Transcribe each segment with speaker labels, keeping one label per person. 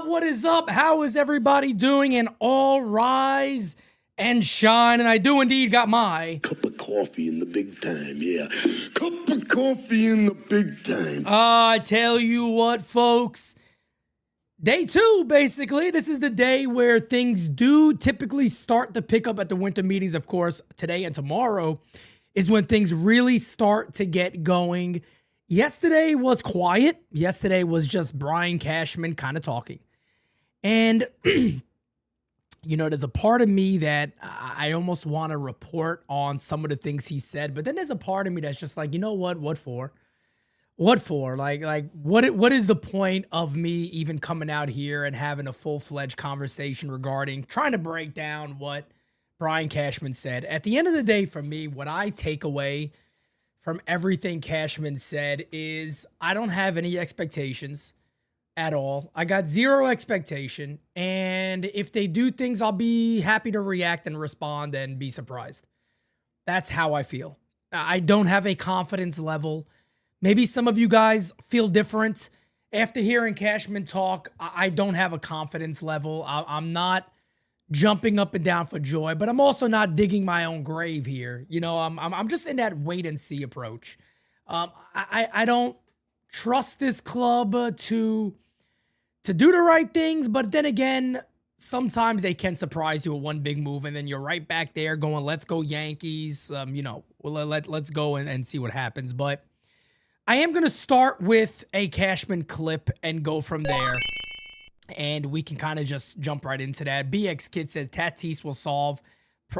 Speaker 1: What is up? How is everybody doing? And all rise and shine. And I do indeed got my
Speaker 2: cup of coffee in the big time, yeah. Cup of coffee in the big time.
Speaker 1: I tell you what, folks. Day 2, basically. This is the day where things do typically start to pick up at the winter meetings. Of course, today and tomorrow is when things really start to get going. Yesterday was quiet. Yesterday was just Brian Cashman kind of talking. And, you know, there's a part of me that I almost want to report on some of the things he said. But then there's a part of me that's just like, you know what? What for? What for? Like what is the point of me even coming out here and having a full-fledged conversation regarding trying to break down what Brian Cashman said? At the end of the day, for me, what I take away from everything Cashman said is I don't have any expectations at all. I got zero expectation. And if they do things, I'll be happy to react and respond and be surprised. That's how I feel. I don't have a confidence level. Maybe some of you guys feel different. After hearing Cashman talk, I don't have a confidence level. I'm not jumping up and down for joy, but I'm also not digging my own grave here. You know, I'm just in that wait and see approach. I don't trust this club to do the right things, but then again, sometimes they can surprise you with one big move, and then you're right back there going, "Let's go Yankees." You know, let's go and see what happens. But I am going to start with a Cashman clip and go from there. And we can kind of just jump right into that. BX Kid says Tatis will solve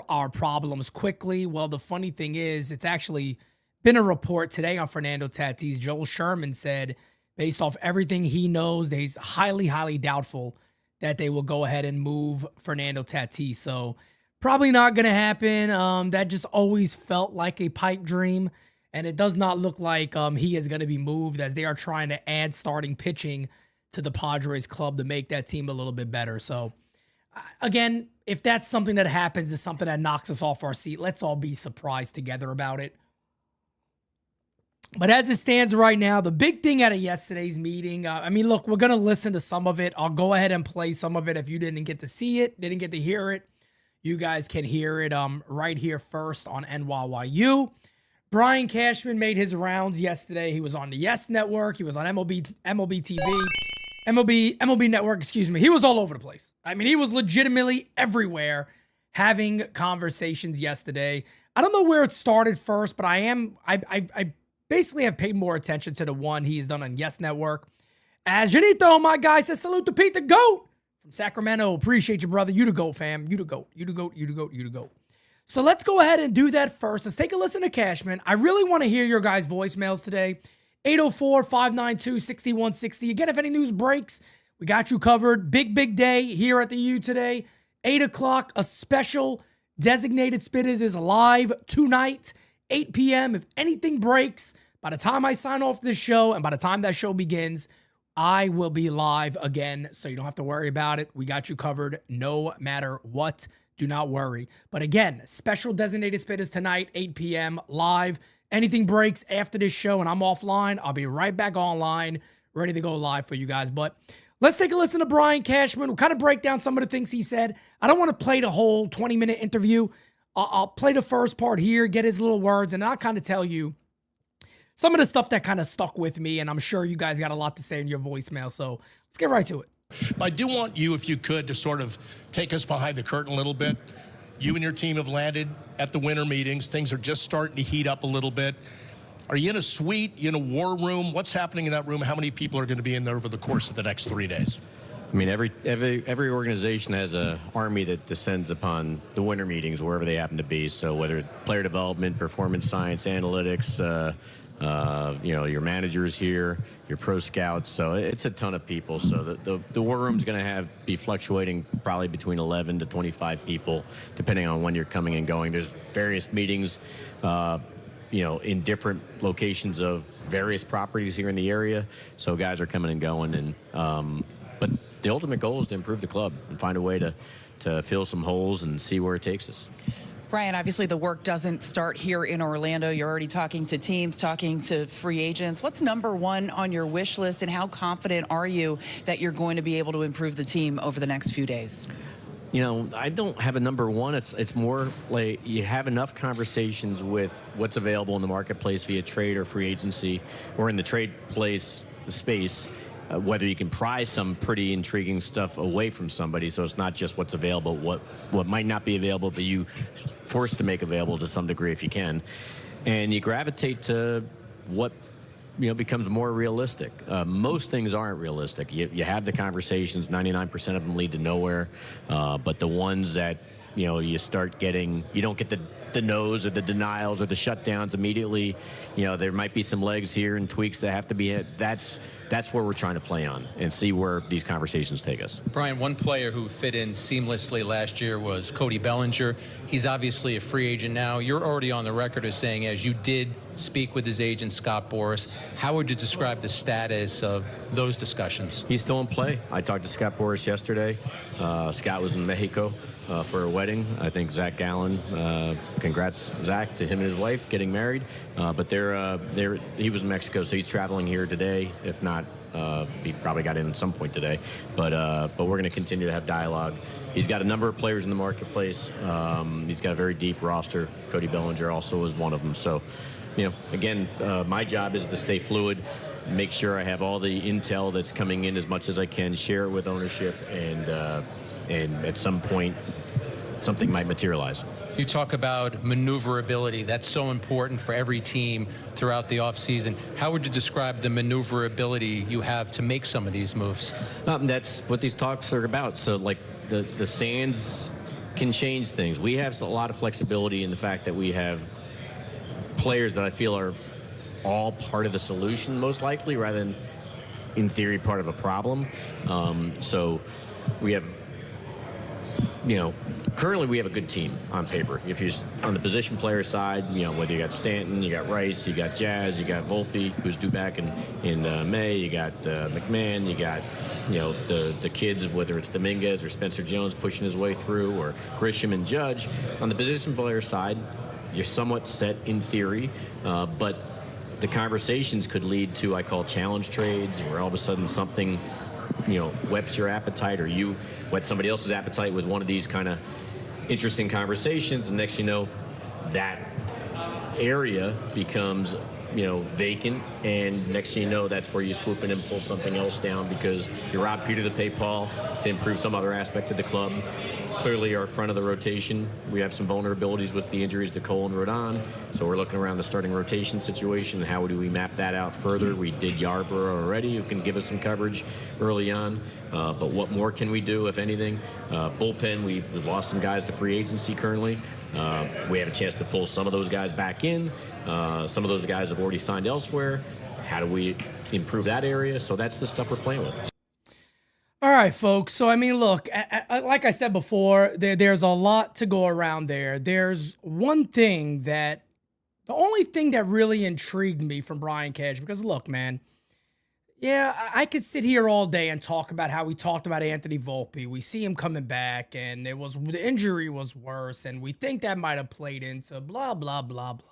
Speaker 1: our problems quickly. Well, the funny thing is, it's actually been a report today on Fernando Tatis. Joel Sherman said, based off everything he knows, that he's highly, highly doubtful that they will go ahead and move Fernando Tatis. So probably not going to happen. That just always felt like a pipe dream. And it does not look like he is going to be moved, as they are trying to add starting pitching to the Padres club to make that team a little bit better. So, again, if that's something that happens, is something that knocks us off our seat, let's all be surprised together about it. But as it stands right now, the big thing out of yesterday's meeting, I mean, look, we're going to listen to some of it. I'll go ahead and play some of it. If you didn't get to see it, didn't get to hear it, you guys can hear it right here first on NYYU. Brian Cashman made his rounds yesterday. He was on the Yes Network. He was on MLB TV, MLB Network, excuse me. He was all over the place. I mean, he was legitimately everywhere having conversations yesterday. I don't know where it started first, but I basically have paid more attention to the one he's done on Yes Network. As Janito, my guy, says salute to Pete the GOAT from Sacramento. Appreciate you, brother. You the GOAT, fam. You the GOAT. You the GOAT. You the GOAT. You the GOAT. So let's go ahead and do that first. Let's take a listen to Cashman. I really want to hear your guys' voicemails today. 804-592-6160. Again, if any news breaks, we got you covered. Big day here at the U today. 8 o'clock, a special designated Spitters is live tonight. 8 p.m. If anything breaks, by the time I sign off this show and by the time that show begins, I will be live again, so you don't have to worry about it. We got you covered no matter what. Do not worry. But again, special designated Spitters tonight, 8 p.m. live. Anything breaks after this show and I'm offline, I'll be right back online, ready to go live for you guys. But let's take a listen to Brian Cashman. We'll kind of break down some of the things he said. I don't want to play the whole 20-minute interview. I'll play the first part here, get his little words, and I'll kind of tell you some of the stuff that kind of stuck with me, and I'm sure you guys got a lot to say in your voicemail, so let's get right to it.
Speaker 3: I do want you, if you could, to sort of take us behind the curtain a little bit. You and your team have landed at the winter meetings. Things are just starting to heat up a little bit. Are you in a suite? You in a war room? What's happening in that room? How many people are going to be in there over the course of the next 3 days?
Speaker 4: I mean, every organization has an army that descends upon the winter meetings, wherever they happen to be. So whether it's player development, performance science, analytics, your managers here, your pro scouts. So it's a ton of people. So the war room's going to be fluctuating probably between 11 to 25 people, depending on when you're coming and going. There's various meetings, in different locations of various properties here in the area. So guys are coming and going. And but the ultimate goal is to improve the club and find a way to fill some holes and see where it takes us.
Speaker 5: Brian, obviously the work doesn't start here in Orlando. You're already talking to teams, talking to free agents. What's number one on your wish list, and how confident are you that you're going to be able to improve the team over the next few days?
Speaker 4: I don't have a number one. It's more like you have enough conversations with what's available in the marketplace via trade or free agency, or in the trade space, whether you can pry some pretty intriguing stuff away from somebody, so it's not just what's available, what might not be available, but you forced to make available to some degree if you can, and you gravitate to what becomes more realistic. Most things aren't realistic. You have the conversations, 99% of them lead to nowhere, but the ones that you start getting, you don't get the no's or the denials or the shutdowns immediately. There might be some legs here and tweaks that have to be hit. That's where we're trying to play on and see where these conversations take us.
Speaker 6: Brian, one player who fit in seamlessly last year was Cody Bellinger. He's obviously a free agent now. You're already on the record as saying, as you did speak with his agent, Scott Boras, how would you describe the status of those discussions?
Speaker 4: He's still in play. I talked to Scott Boras yesterday. Scott was in Mexico for a wedding. I think Zach Gallen, congrats, Zach, to him and his wife getting married. But he was in Mexico, so he's traveling here today. If not, he probably got in at some point today. But we're going to continue to have dialogue. He's got a number of players in the marketplace. He's got a very deep roster. Cody Bellinger also is one of them. So, again, my job is to stay fluid, make sure I have all the intel that's coming in as much as I can, share it with ownership, and at some point, something might materialize.
Speaker 6: You talk about maneuverability. That's so important for every team throughout the offseason. How would you describe the maneuverability you have to make some of these moves?
Speaker 4: That's what these talks are about. So, like, the sands can change things. We have a lot of flexibility in the fact that we have players that I feel are all part of the solution, most likely, rather than, in theory, part of a problem. So we have currently we have a good team on paper. If you're on the position player side, whether you got Stanton, you got Rice, you got Jazz, you got Volpe, who's due back in May, you got McMahon, you got, the kids, whether it's Dominguez or Spencer Jones pushing his way through, or Grisham and Judge. On the position player side, you're somewhat set in theory, but the conversations could lead to, I call, challenge trades, where all of a sudden something whets your appetite, or you whet somebody else's appetite with one of these kind of interesting conversations, and next that area becomes vacant, and next that's where you swoop in and pull something else down because you rob Peter to pay Paul to improve some other aspect of the club. Clearly, our front of the rotation, we have some vulnerabilities with the injuries to Cole and Rodon, so we're looking around the starting rotation situation and how do we map that out further. We did Yarborough already, who can give us some coverage early on, but what more can we do, if anything? Bullpen, we've lost some guys to free agency currently. We have a chance to pull some of those guys back in. Some of those guys have already signed elsewhere. How do we improve that area? So that's the stuff we're playing with.
Speaker 1: All right, folks. So, look, like I said before, there's a lot to go around there. There's one thing the only thing that really intrigued me from Brian Cashman, because look, man, yeah, I could sit here all day and talk about how we talked about Anthony Volpe. We see him coming back, and the injury was worse, and we think that might have played into blah, blah, blah, blah.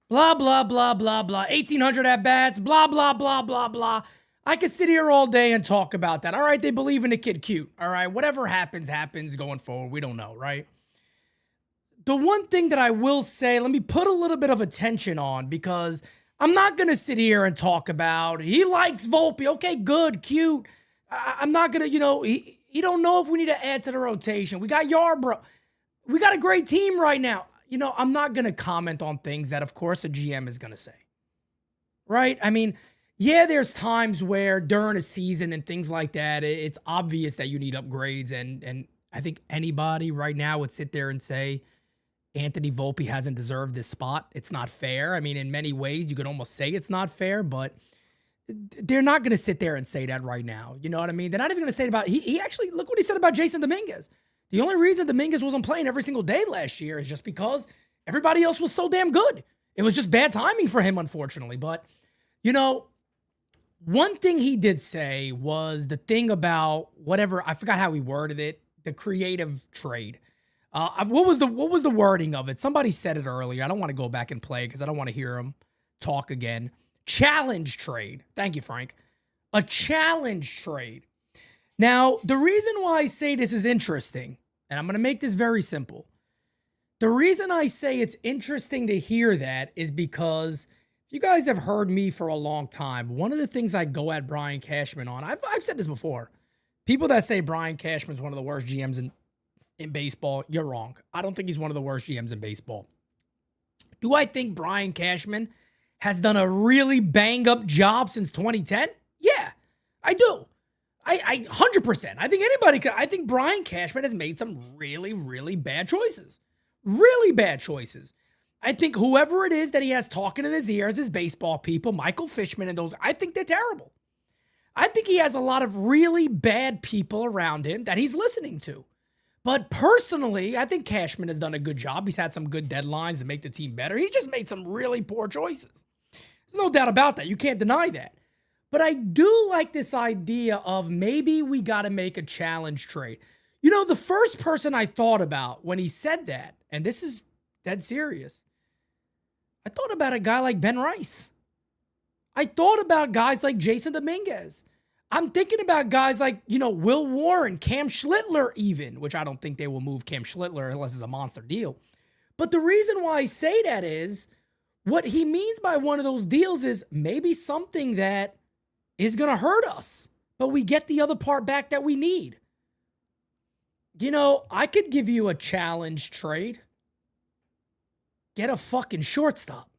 Speaker 1: Blah, blah, blah, blah, blah. 1,800 at-bats, blah, blah, blah, blah, blah. I could sit here all day and talk about that. All right, they believe in the kid cute. All right, whatever happens going forward. We don't know, right? The one thing that I will say, let me put a little bit of attention on, because I'm not going to sit here and talk about he likes Volpe. Okay, good, cute. I'm not going to, he don't know if we need to add to the rotation. We got Yarbrough. We got a great team right now. I'm not going to comment on things that, of course, a GM is going to say, right? Yeah, there's times where during a season and things like that, it's obvious that you need upgrades. And I think anybody right now would sit there and say Anthony Volpe hasn't deserved this spot. It's not fair. In many ways, you could almost say it's not fair, but they're not going to sit there and say that right now. You know what I mean? They're not even going to say it about, he actually, look what he said about Jason Dominguez. The only reason Dominguez wasn't playing every single day last year is just because everybody else was so damn good. It was just bad timing for him, unfortunately. But, one thing he did say was the thing about whatever, I forgot how he worded it, the creative trade. What was the wording of it? Somebody said it earlier. I don't want to go back and play because I don't want to hear him talk again. Challenge trade. Thank you, Frank. A challenge trade. Now, the reason why I say this is interesting, and I'm going to make this very simple. The reason I say it's interesting to hear that is because you guys have heard me for a long time. One of the things I go at Brian Cashman on, I've said this before. People that say Brian Cashman's one of the worst GMs in baseball, you're wrong. I don't think he's one of the worst GMs in baseball. Do I think Brian Cashman has done a really bang-up job since 2010? Yeah, I do. I 100%. I think Brian Cashman has made some really, really bad choices. Really bad choices. I think whoever it is that he has talking in his ears, his baseball people, Michael Fishman and those, I think they're terrible. I think he has a lot of really bad people around him that he's listening to. But personally, I think Cashman has done a good job. He's had some good deadlines to make the team better. He just made some really poor choices. There's no doubt about that. You can't deny that. But I do like this idea of maybe we got to make a challenge trade. The first person I thought about when he said that, and this is dead serious, I thought about a guy like Ben Rice. I thought about guys like Jason Dominguez. I'm thinking about guys like, Will Warren, Cam Schlittler even, which I don't think they will move Cam Schlittler unless it's a monster deal. But the reason why I say that is what he means by one of those deals is maybe something that is going to hurt us, but we get the other part back that we need. I could give you a challenge trade. Get a fucking shortstop.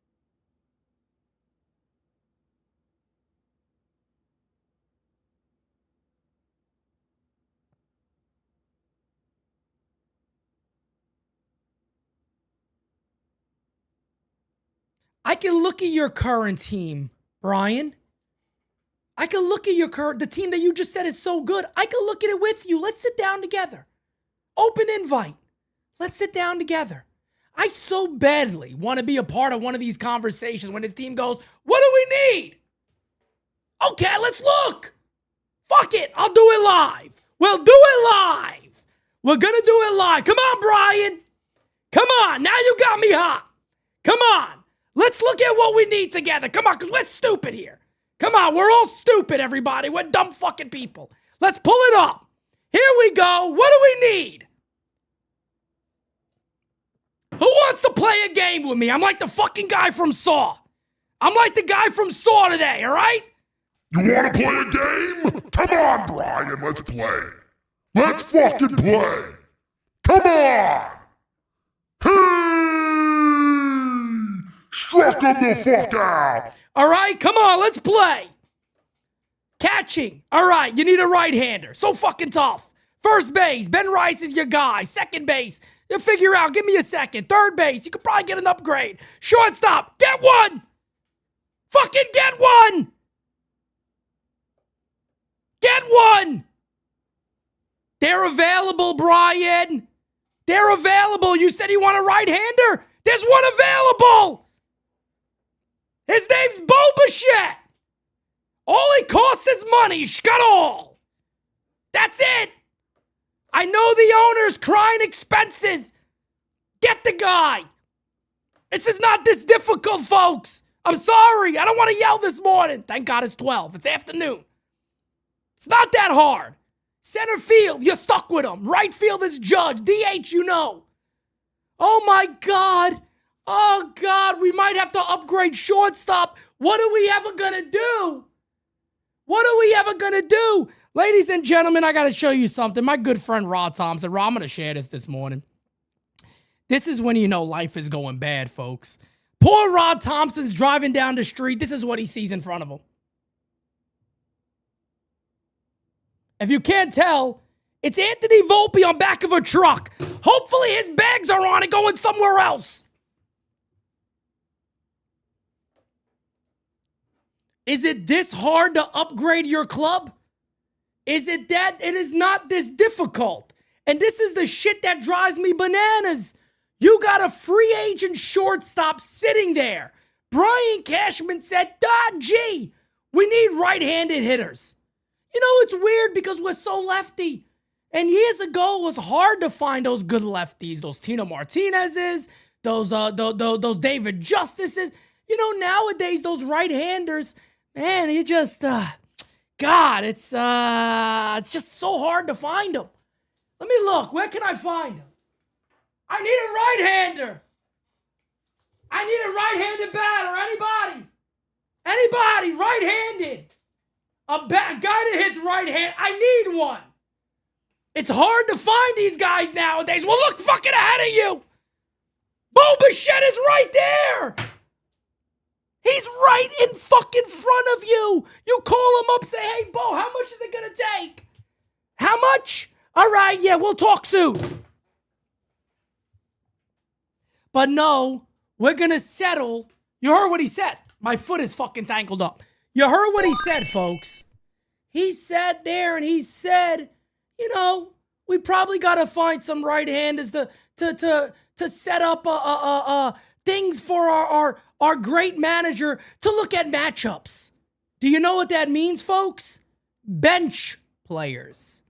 Speaker 1: I can look at your current team, Brian. I can look at the team that you just said is so good. I can look at it with you. Let's sit down together. Open invite. Let's sit down together. I so badly want to be a part of one of these conversations when his team goes, what do we need? Okay, let's look. Fuck it. I'll do it live. We'll do it live. We're going to do it live. Come on, Brian. Come on. Now you got me hot. Come on. Let's look at what we need together. Come on, because we're stupid here. Come on. We're all stupid, everybody. We're dumb fucking people. Let's pull it up. Here we go. What do we need? Who wants to play a game with me? I'm like the fucking guy from Saw. I'm like the guy from Saw today, all right?
Speaker 2: You want to play a game? Come on, Brian, let's play. Let's fucking play. Come on. Hey! Struck him the fuck out.
Speaker 1: All right, come on, let's play. Catching. All right, you need a right-hander. So fucking tough. First base, Ben Rice is your guy. Second base, you figure out. Give me a second. Third base, you could probably get an upgrade. Shortstop, get one. Fucking get one. Get one. They're available, Brian. They're available. You said you want a right-hander? There's one available. His name's Bo Bichette. All he costs is money. Got all. That's it. I know the owner's crying expenses. Get the guy. This is not this difficult, folks. I'm sorry. I don't want to yell this morning. Thank God it's 12. It's afternoon. It's not that hard. Center field, you're stuck with him. Right field is Judge. DH, you know. Oh, my God. Oh, God. We might have to upgrade shortstop. What are we ever going to do? What are we ever going to do? Ladies and gentlemen, I got to show you something. My good friend Rod Thompson. Rod, I'm going to share this morning. This is when you know life is going bad, folks. Poor Rod Thompson's driving down the street. This is what he sees in front of him. If you can't tell, it's Anthony Volpe on back of a truck. Hopefully his bags are on and going somewhere else. Is it this hard to upgrade your club? Is it that it is not this difficult? And this is the shit that drives me bananas. You got a free agent shortstop sitting there. Brian Cashman said, gee, we need right-handed hitters. You know, it's weird because we're so lefty. And years ago, it was hard to find those good lefties, those Tino Martinez's, those David Justices. You know, nowadays, those right-handers, man, you just, God, it's just so hard to find them. Let me look. Where can I find them? I need a right-hander. I need a right-handed batter. Anybody? Anybody right-handed? A guy that hits right hand. I need one. It's hard to find these guys nowadays. Well, look fucking ahead of you. Bo Bichette is right there. He's right in fucking front of you. You call him up, say, hey, Bo, how much is it going to take? How much? All right, yeah, we'll talk soon. But no, we're going to settle. You heard what he said. My foot is fucking tangled up. You heard what he said, folks. He sat there and he said, you know, we probably got to find some right-handers to set up things for our great manager to look at matchups. Do you know what that means, folks? Bench players.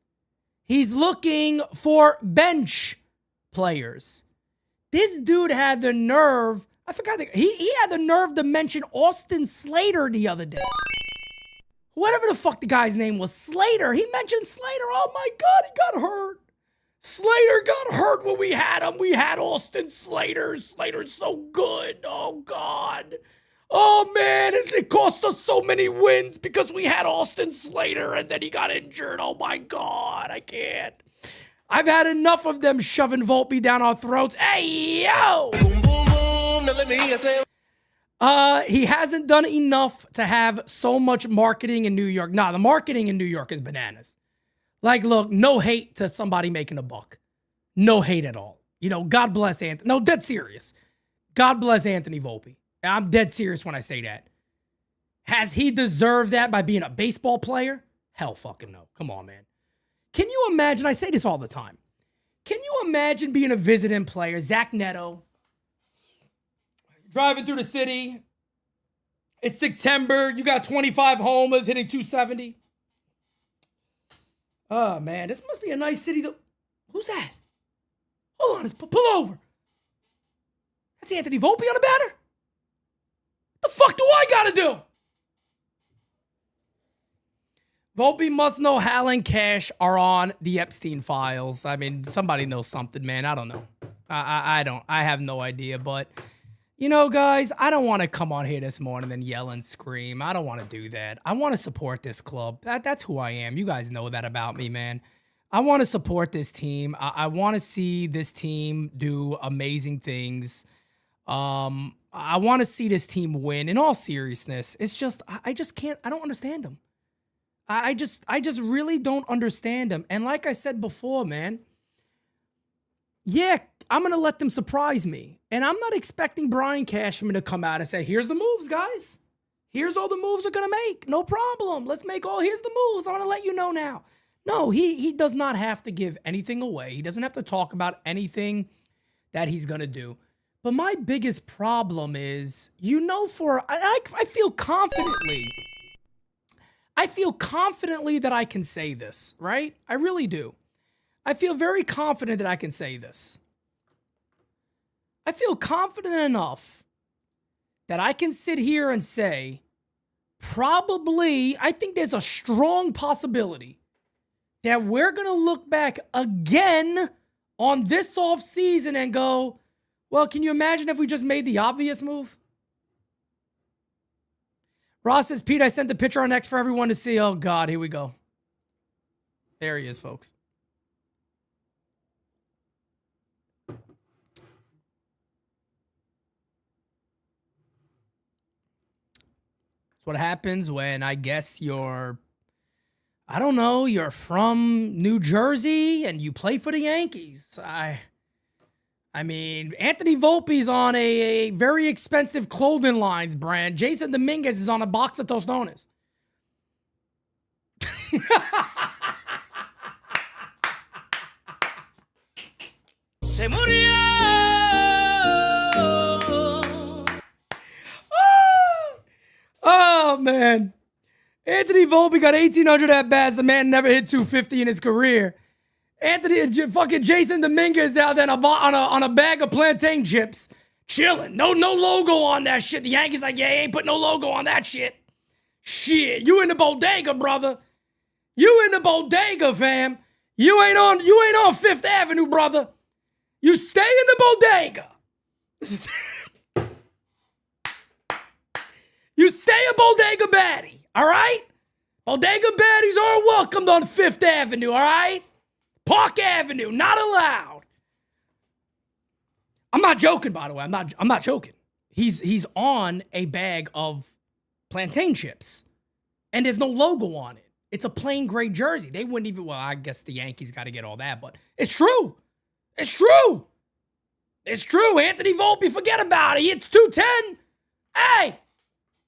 Speaker 1: He's looking for bench players. This dude had the nerve. I forgot. He had the nerve to mention Austin Slater the other day. Whatever the fuck the guy's name was, Slater. He mentioned Slater. Oh my God, he got hurt. Slater got hurt when we had him. We had Austin Slater. Slater's so good. Oh God. Oh man, it cost us so many wins because we had Austin Slater and then he got injured. Oh my God, I can't. I've had enough of them shoving Volpe down our throats. Hey, yo! He hasn't done enough to have so much marketing in New York. Nah, the marketing in New York is bananas. Like, look, no hate to somebody making a buck. No hate at all. You know, God bless Anthony. No, dead serious. God bless Anthony Volpe. I'm dead serious when I say that. Has he deserved that by being a baseball player? Hell fucking no. Come on, man. Can you imagine? I say this all the time. Can you imagine being a visiting player, Zach Neto, driving through the city? It's September. You got 25 homers hitting 270. Oh, man. This must be a nice city. Who's that? Hold on. Pull over. That's Anthony Volpe on the batter? What the fuck do I got to do? Volpe must know Hal and Cash are on the Epstein files. I mean, somebody knows something, man. I don't know. I don't. I have no idea. But, you know, guys, I don't want to come on here this morning and yell and scream. I don't want to do that. I want to support this club. That's who I am. You guys know that about me, man. I want to support this team. I want to see this team do amazing things. I want to see this team win. In all seriousness, it's just I just can't. I don't understand them. I just really don't understand them. And like I said before, man, yeah, I'm going to let them surprise me. And I'm not expecting Brian Cashman to come out and say, here's the moves, guys. Here's all the moves we're going to make. No problem. Let's make here's the moves. I'm going to let you know now. No, he does not have to give anything away. He doesn't have to talk about anything that he's going to do. But my biggest problem is, I feel confidently. I feel confidently that I can say this, right? I really do. I feel very confident that I can say this. I feel confident enough that I can sit here and say, I think there's a strong possibility that we're going to look back again on this offseason and go, well, can you imagine if we just made the obvious move? Ross says, Pete, I sent the picture on X for everyone to see. Oh, God, here we go. There he is, folks. That's what happens when, I guess, you're from New Jersey and you play for the Yankees. I mean, Anthony Volpe's on a very expensive clothing lines brand. Jason Dominguez is on a box of Tostones. Se murió. Oh, man. Anthony Volpe got 1,800 at-bats. The man never hit 250 in his career. Fucking Jason Dominguez out there on a bag of plantain chips, chilling. No logo on that shit. The Yankees like, yeah, ain't put no logo on that shit. Shit, you in the bodega, brother. You in the bodega, fam. You ain't on Fifth Avenue, brother. You stay in the bodega. You stay a bodega baddie, all right? Bodega baddies are welcomed on Fifth Avenue, all right? Park Avenue, not allowed. I'm not joking, by the way. I'm not joking. He's on a bag of plantain chips, and there's no logo on it. It's a plain gray jersey. They wouldn't even. Well, I guess the Yankees got to get all that, but it's true. It's true. It's true. Anthony Volpe, forget about it. It's 210. Hey,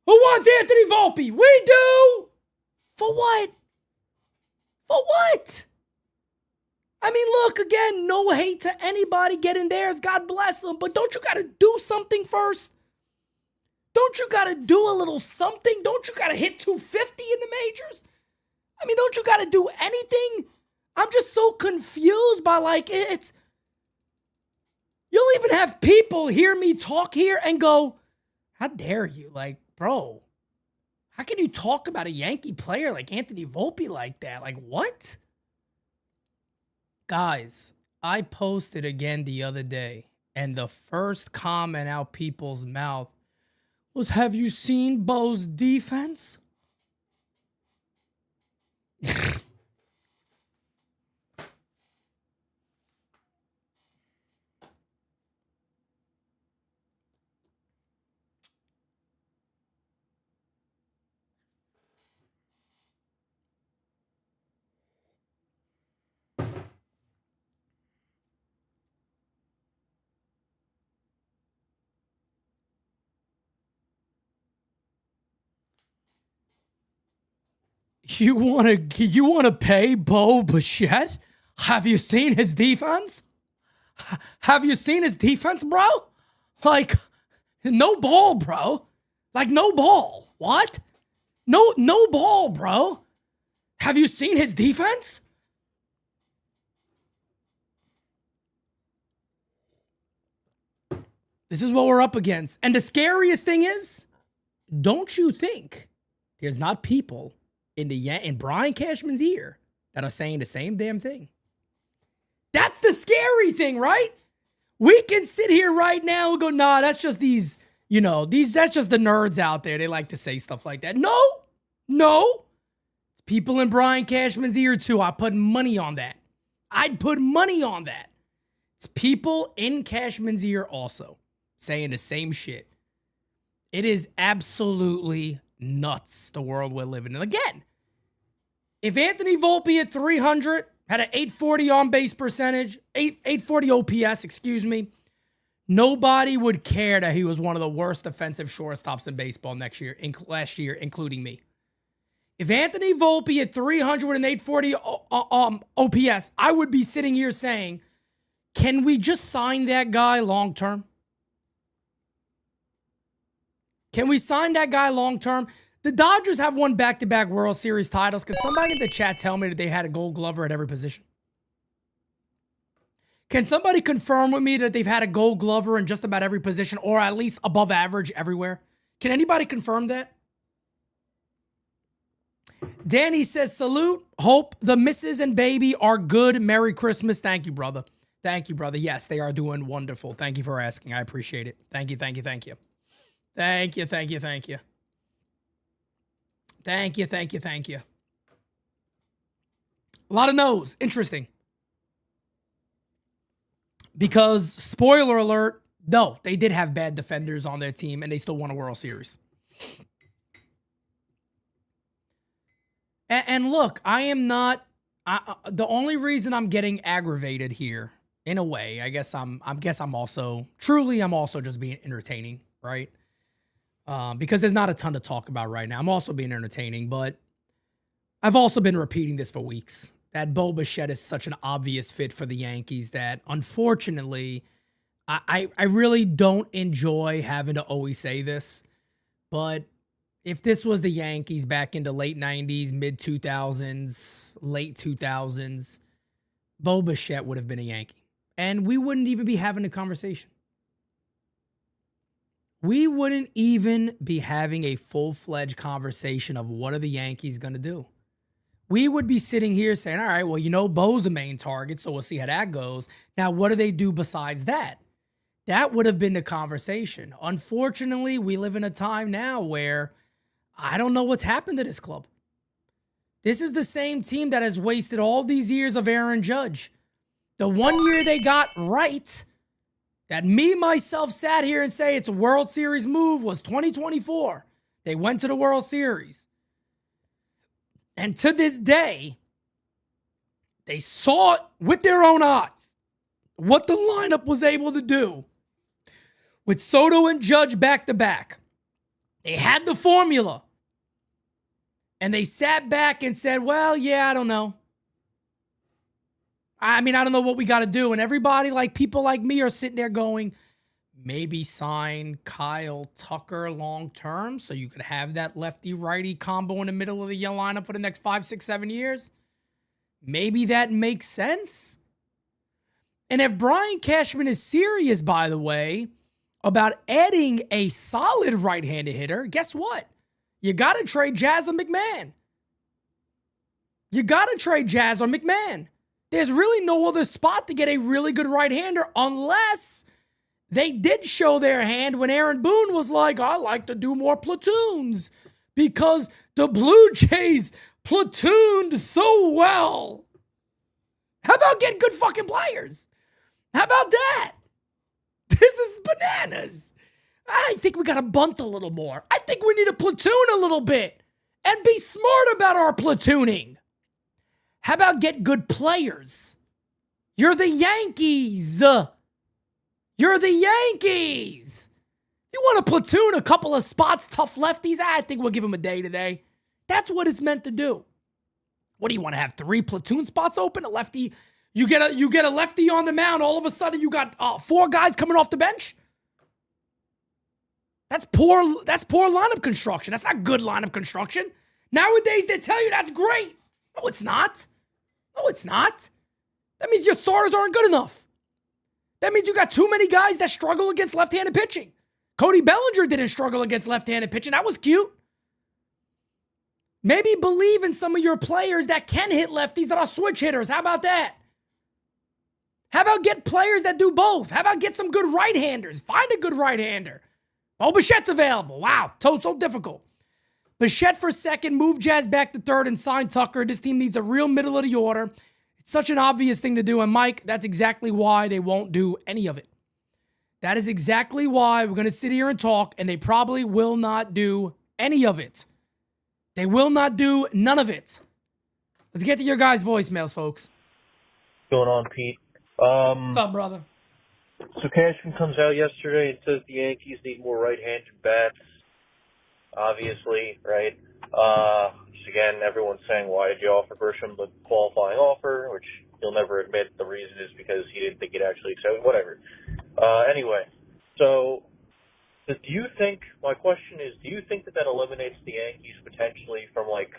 Speaker 1: who wants Anthony Volpe? We do. For what? For what? I mean, look, again, no hate to anybody getting theirs. God bless them. But don't you got to do something first? Don't you got to do a little something? Don't you got to hit 250 in the majors? I mean, don't you got to do anything? I'm just so confused by, like, it's... You'll even have people hear me talk here and go, how dare you? Like, bro, how can you talk about a Yankee player like Anthony Volpe like that? Like, what? Guys, I posted again the other day, and the first comment out people's mouth was, have you seen Bo's defense? You wanna pay Bo Bichette? Have you seen his defense? Have you seen his defense, bro? Like, no ball, bro. Like, no ball. What? No ball, bro. Have you seen his defense? This is what we're up against. And the scariest thing is, don't you think there's not people in Brian Cashman's ear that are saying the same damn thing? That's the scary thing, right? We can sit here right now and go, nah, that's just that's just the nerds out there. They like to say stuff like that. No. It's people in Brian Cashman's ear too. I put money on that. I'd put money on that. It's people in Cashman's ear also saying the same shit. It is absolutely nuts, the world we're living in. Again, if Anthony Volpe at 300 had an 840 on-base percentage, 840 OPS, excuse me, nobody would care that he was one of the worst defensive shortstops in baseball last year, including me. If Anthony Volpe at 300 and 840 OPS, I would be sitting here saying, can we just sign that guy long-term? Can we sign that guy long-term? The Dodgers have won back-to-back World Series titles. Can somebody in the chat tell me that they had a Gold Glover at every position? Can somebody confirm with me that they've had a Gold Glover in just about every position, or at least above average everywhere? Can anybody confirm that? Danny says, salute. Hope the missus and baby are good. Merry Christmas. Thank you, brother. Thank you, brother. Yes, they are doing wonderful. Thank you for asking. I appreciate it. Thank you. Thank you. Thank you. Thank you. Thank you. Thank you. Thank you. Thank you. Thank you. A lot of no's. Interesting. Because, spoiler alert, no, they did have bad defenders on their team and they still won a World Series. And look, I am not, the only reason I'm getting aggravated here, in a way, I guess I'm also just being entertaining, right? Because there's not a ton to talk about right now. I'm also being entertaining, but I've also been repeating this for weeks. That Bo Bichette is such an obvious fit for the Yankees that, unfortunately, I really don't enjoy having to always say this. But if this was the Yankees back in the late 90s, mid-2000s, late 2000s, Bo Bichette would have been a Yankee. And we wouldn't even be having a conversation. We wouldn't even be having a full-fledged conversation of what are the Yankees going to do. We would be sitting here saying, all right, well, Bo's a main target, so we'll see how that goes. Now, what do they do besides that? That would have been the conversation. Unfortunately, we live in a time now where I don't know what's happened to this club. This is the same team that has wasted all these years of Aaron Judge. The one year they got right, that myself sat here and say it's a World Series move, was 2024. They went to the World Series. And to this day, they saw it with their own eyes, what the lineup was able to do with Soto and Judge back-to-back. They had the formula. And they sat back and said, well, yeah, I don't know. I don't know what we got to do. And everybody, like people like me, are sitting there going, maybe sign Kyle Tucker long-term so you could have that lefty-righty combo in the middle of the lineup for the next 5, 6, 7 years. Maybe that makes sense. And if Brian Cashman is serious, by the way, about adding a solid right-handed hitter, guess what? You got to trade Jazz or McMahon. There's really no other spot to get a really good right-hander unless they did show their hand when Aaron Boone was like, I like to do more platoons because the Blue Jays platooned so well. How about getting good fucking players? How about that? This is bananas. I think we got to bunt a little more. I think we need to platoon a little bit and be smart about our platooning. How about get good players? You're the Yankees. You're the Yankees. You want to platoon a couple of spots, tough lefties? I think we'll give them a day today. That's what it's meant to do. What do you want to have? 3 platoon spots open? A lefty, You get a lefty on the mound, all of a sudden you got 4 guys coming off the bench? That's poor lineup construction. That's not good lineup construction. Nowadays, they tell you that's great. No, it's not. No, it's not. That means your starters aren't good enough. That means you got too many guys that struggle against left-handed pitching. Cody Bellinger didn't struggle against left-handed pitching. That was cute. Maybe believe in some of your players that can hit lefties that are switch hitters. How about that? How about get players that do both? How about get some good right-handers? Find a good right-hander. Oh, Bichette's available. Wow, so difficult. Bichette for second, move Jazz back to third, and sign Tucker. This team needs a real middle of the order. It's such an obvious thing to do, and Mike, that's exactly why they won't do any of it. That is exactly why we're going to sit here and talk, and they probably will not do any of it. They will not do none of it. Let's get to your guys' voicemails, folks.
Speaker 7: What's going on, Pete?
Speaker 1: What's up, brother?
Speaker 7: So Cashman comes out yesterday and says the Yankees need more right-handed bats. Obviously, right? Just again, everyone's saying, why did you offer Grisham the qualifying offer? Which he'll never admit the reason is because he didn't think he'd actually accept it. Whatever. Anyway, so my question is, do you think that eliminates the Yankees potentially from, like,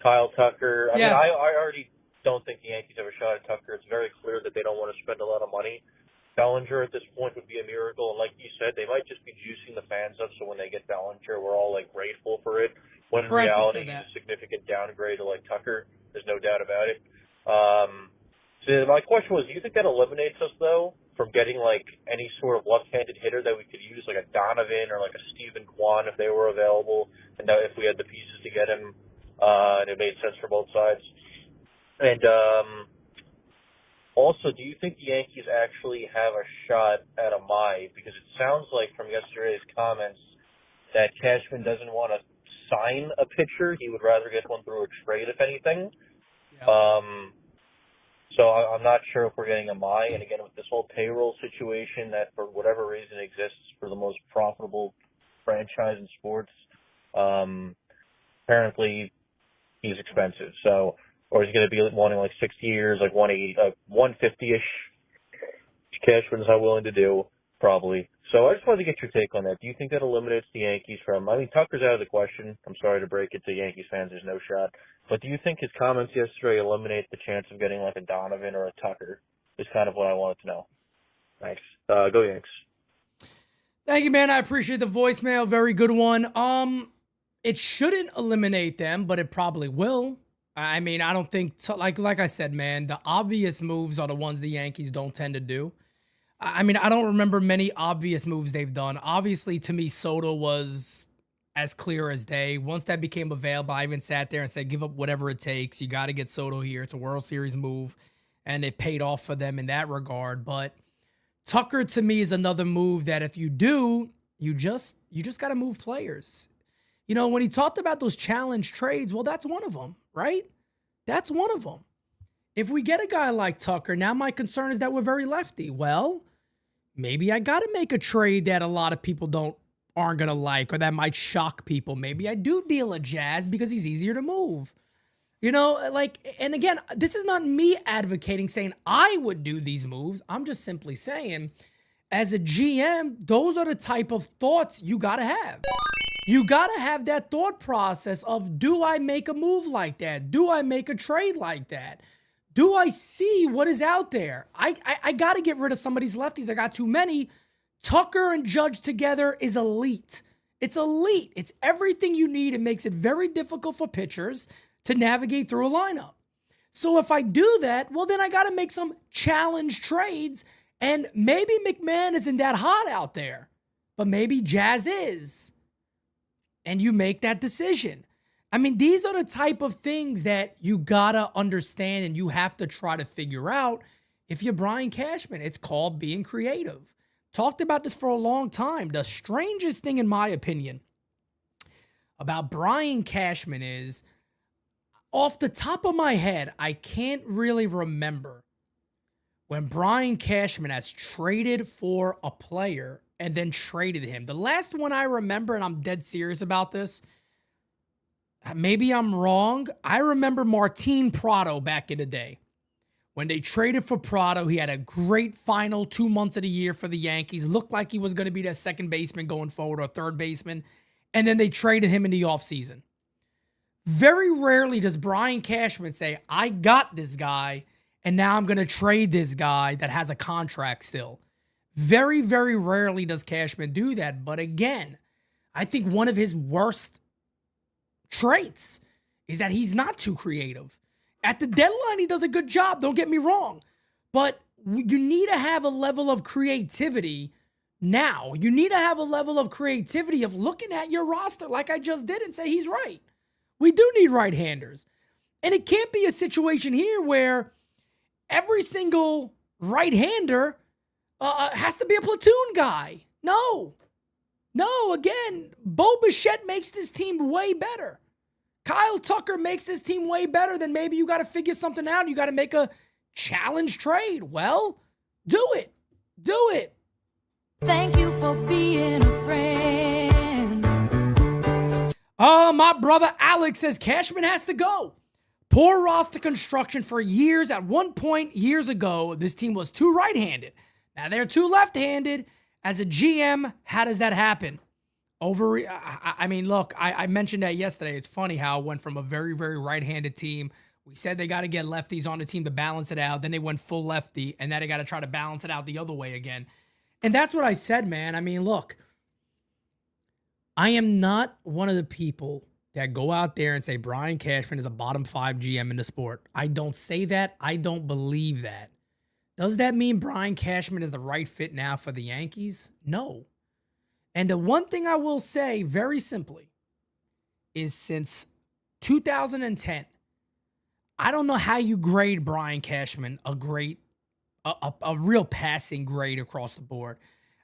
Speaker 7: Kyle Tucker? I mean, I already don't think the Yankees have a shot at Tucker. It's very clear that they don't want to spend a lot of money. Bellinger at this point would be a miracle, and like you said, they might just be juicing the fans up so when they get Bellinger, we're all, like, grateful for it, when in reality, it's a significant downgrade to, like, Tucker. There's no doubt about it. So my question was, do you think that eliminates us, though, from getting, like, any sort of left-handed hitter that we could use, like a Donovan or, like, a Stephen Kwan if they were available, and if we had the pieces to get him, and it made sense for both sides? And also, do you think the Yankees actually have a shot at Amai? Because it sounds like from yesterday's comments that Cashman doesn't want to sign a pitcher. He would rather get one through a trade, if anything. Yeah. So I'm not sure if we're getting Amai. And again, with this whole payroll situation that for whatever reason exists for the most profitable franchise in sports, apparently he's expensive. So, or he's going to be wanting like 6 years, like 150-ish. Cashman's not willing to do, probably. So I just wanted to get your take on that. Do you think that eliminates the Yankees from, I mean, Tucker's out of the question. I'm sorry to break it to Yankees fans. There's no shot. But do you think his comments yesterday eliminate the chance of getting like a Donovan or a Tucker? Is kind of what I wanted to know. Thanks. Go Yanks.
Speaker 1: Thank you, man. I appreciate the voicemail. Very good one. It shouldn't eliminate them, but it probably will. I mean, I don't think so. Like I said, man, the obvious moves are the ones the Yankees don't tend to do. I mean, I don't remember many obvious moves they've done. Obviously, to me, Soto was as clear as day. Once that became available, I even sat there and said, give up whatever it takes. You got to get Soto here. It's a World Series move, and it paid off for them in that regard. But Tucker, to me, is another move that if you do, you just got to move players. You know, when he talked about those challenge trades, well, that's one of them, right? That's one of them. If we get a guy like Tucker, now my concern is that we're very lefty. Well, maybe I got to make a trade that a lot of people aren't going to like, or that might shock people. Maybe I do deal a Jazz because he's easier to move. You know, like, and again, this is not me advocating saying I would do these moves. I'm just simply saying, as a GM, those are the type of thoughts you got to have. You got to have that thought process of, do I make a move like that? Do I make a trade like that? Do I see what is out there? I got to get rid of some of these lefties. I got too many. Tucker and Judge together is elite. It's elite. It's everything you need. It makes it very difficult for pitchers to navigate through a lineup. So if I do that, well, then I got to make some challenge trades. And maybe McMahon isn't that hot out there, but maybe Jazz is. And you make that decision. I mean, these are the type of things that you gotta understand and you have to try to figure out if you're Brian Cashman. It's called being creative. Talked about this for a long time. The strangest thing, in my opinion, about Brian Cashman is, off the top of my head, I can't really remember when Brian Cashman has traded for a player and then traded him. The last one I remember, and I'm dead serious about this, maybe I'm wrong, I remember Martin Prado back in the day When they traded for Prado, he had a great final 2 months of the year for the Yankees. Looked like he was going to be their second baseman going forward or third baseman. And then they traded him in the offseason. Very rarely does Brian Cashman say, I got this guy, and now I'm going to trade this guy that has a contract still. Very, very rarely does Cashman do that. But again, I think one of his worst traits is that he's not too creative. At the deadline, he does a good job, don't get me wrong. But you need to have a level of creativity now. You need to have a level of creativity of looking at your roster like I just did and say he's right. We do need right-handers. And it can't be a situation here where every single right-hander has to be a platoon guy. No, again, Bo Bichette makes this team way better. Kyle Tucker makes this team way better. Then maybe you got to figure something out. You got to make a challenge trade. Well, do it. Do it.
Speaker 8: Thank you for being a friend.
Speaker 1: My brother Alex says Cashman has to go. Poor roster construction for years. At one point years ago, this team was too right-handed. Now they're too left-handed. As a GM, how does that happen? I mean, look, I mentioned that yesterday. It's funny how it went from a very, very right-handed team. We said they got to get lefties on the team to balance it out. Then they went full lefty, and now they got to try to balance it out the other way again. And that's what I said, man. I mean, look, I am not one of the people that go out there and say Brian Cashman is a bottom 5 GM in the sport. I don't say that. I don't believe that. Does that mean Brian Cashman is the right fit now for the Yankees? No. And the one thing I will say very simply is since 2010, I don't know how you grade Brian Cashman a real passing grade across the board.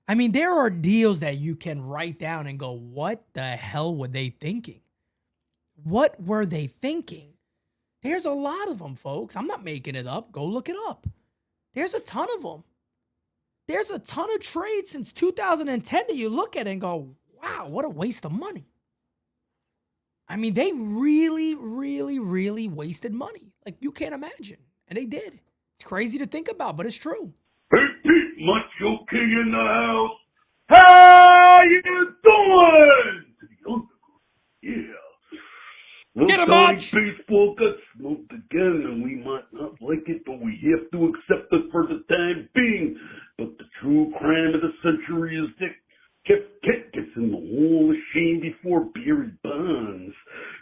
Speaker 1: I mean, there are deals that you can write down and go, what the hell were they thinking? What were they thinking? There's a lot of them, folks. I'm not making it up. Go look it up. There's a ton of them. There's a ton of trades since 2010 that you look at and go, wow, what a waste of money. I mean, they really, really, really wasted money. Like, you can't imagine. And they did. It's crazy to think about, but it's true.
Speaker 9: Hey, Pete, Macho King in the house. How you doing? To the underground, yeah.
Speaker 1: Get him,
Speaker 9: Tony
Speaker 1: Mach!
Speaker 9: Baseball got smoked again, and we might not like it, but we have to accept it for the time being. But the true crime of the century is that Jeff Kent gets in the Hall of Shame before Barry Bonds.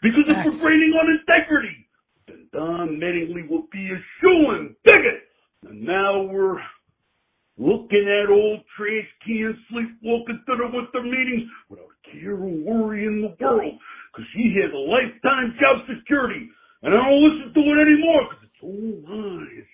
Speaker 9: Because if we're raining on integrity, then Don Mattingly will be a shoo-in. Dig it! And now we're looking at old trash can sleepwalking to the winter meetings without a care or worry in the world. Because she has a lifetime job security. And I don't listen to it anymore because it's all lies.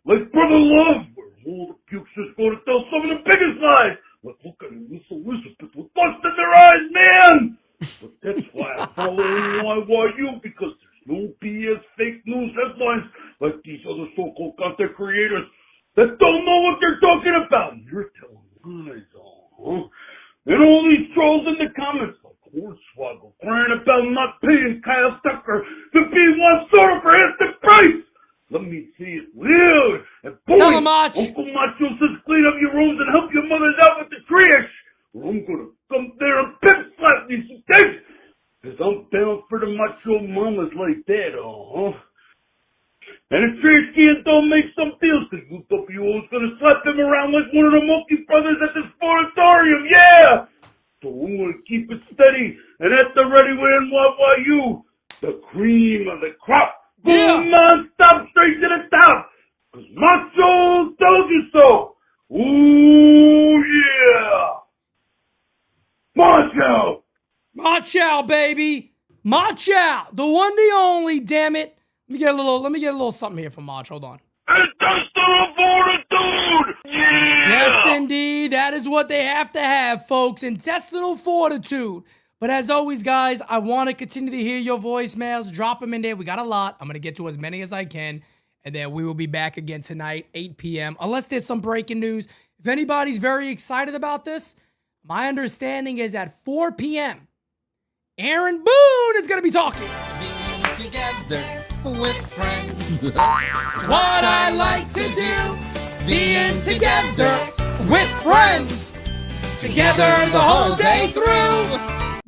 Speaker 9: Like Brother Love, where all the pukesters go to tell some of the biggest lies. Like, look at Miss Elizabeth with lust in their eyes, man! But that's why I'm following YYU, because there's no BS fake news headlines like these other so-called content creators that don't know what they're talking about. And you're telling lies, huh? And all these trolls in the comments like Hornswoggle crying about not paying Kyle Tucker to be one soda for half the price. Let me see it live. And boy,
Speaker 1: Tell him, Mach.
Speaker 9: Uncle Macho says clean up your rooms and help your mothers out with the trash. Or I'm going to come there and pimp slap these things. Because I'm down for the macho mamas like that, And if trash cans don't make some deals, because UWO's going to slap them around like one of the Monkey Brothers at the Sportatorium, yeah! So I'm going to keep it steady, and at the ready way in YYU, the cream of the crop.
Speaker 1: Yeah.
Speaker 9: Boom, non-stop, straight to the top. Because Macho told you so. Ooh, yeah. Macho.
Speaker 1: March out, baby. March out. The one, the only, damn it. Let me get a little something here from March. Hold on.
Speaker 9: Intestinal fortitude. Yeah.
Speaker 1: Yes, indeed. That is what they have to have, folks. Intestinal fortitude. But as always, guys, I want to continue to hear your voicemails. Drop them in there. We got a lot. I'm going to get to as many as I can. And then we will be back again tonight, 8 p.m. Unless there's some breaking news. If anybody's very excited about this, my understanding is at 4 p.m., Aaron Boone is going to be talking.
Speaker 10: Be together. with friends.
Speaker 1: What I like to do, being together with friends. Together the whole day through.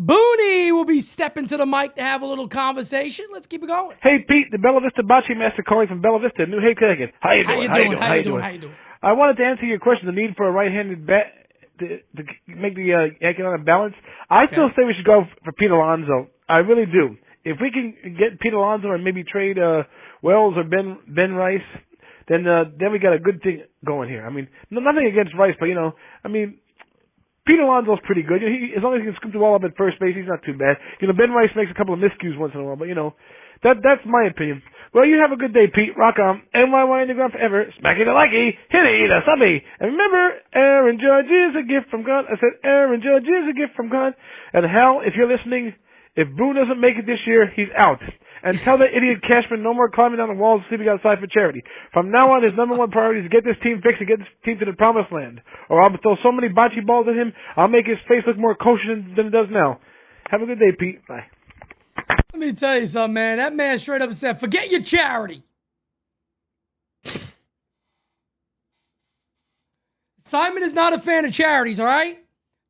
Speaker 1: Booney will be stepping to the mic to have a little conversation. Let's keep it going.
Speaker 11: Hey, Pete, the Bella Vista Bocce Master calling from Bella Vista, New Haven, Connecticut. How you doing?
Speaker 1: How you doing?
Speaker 11: I wanted to answer your question, the need for a right-handed bat to make the Yankee line balance. I still say we should go for Pete Alonso. I really do. If we can get Pete Alonso and maybe trade Wells or Ben Rice, then we got a good thing going here. I mean, nothing against Rice, but, Pete Alonso's pretty good. As long as he can scoop the ball up at first base, he's not too bad. Ben Rice makes a couple of miscues once in a while, but, that's my opinion. Well, you have a good day, Pete. Rock on. NYY Underground forever. Smacky the lucky. Hit it, a subby. And remember, Aaron Judge is a gift from God. I said, Aaron Judge is a gift from God. And hell, if you're listening, if Boone doesn't make it this year, he's out. And tell that idiot Cashman no more climbing down the walls and sleeping outside for charity. From now on, his number one priority is to get this team fixed and get this team to the promised land. Or I'll throw so many bocce balls at him, I'll make his face look more kosher than it does now. Have a good day, Pete. Bye.
Speaker 1: Let me tell you something, man. That man straight up said, forget your charity. Simon is not a fan of charities, all right?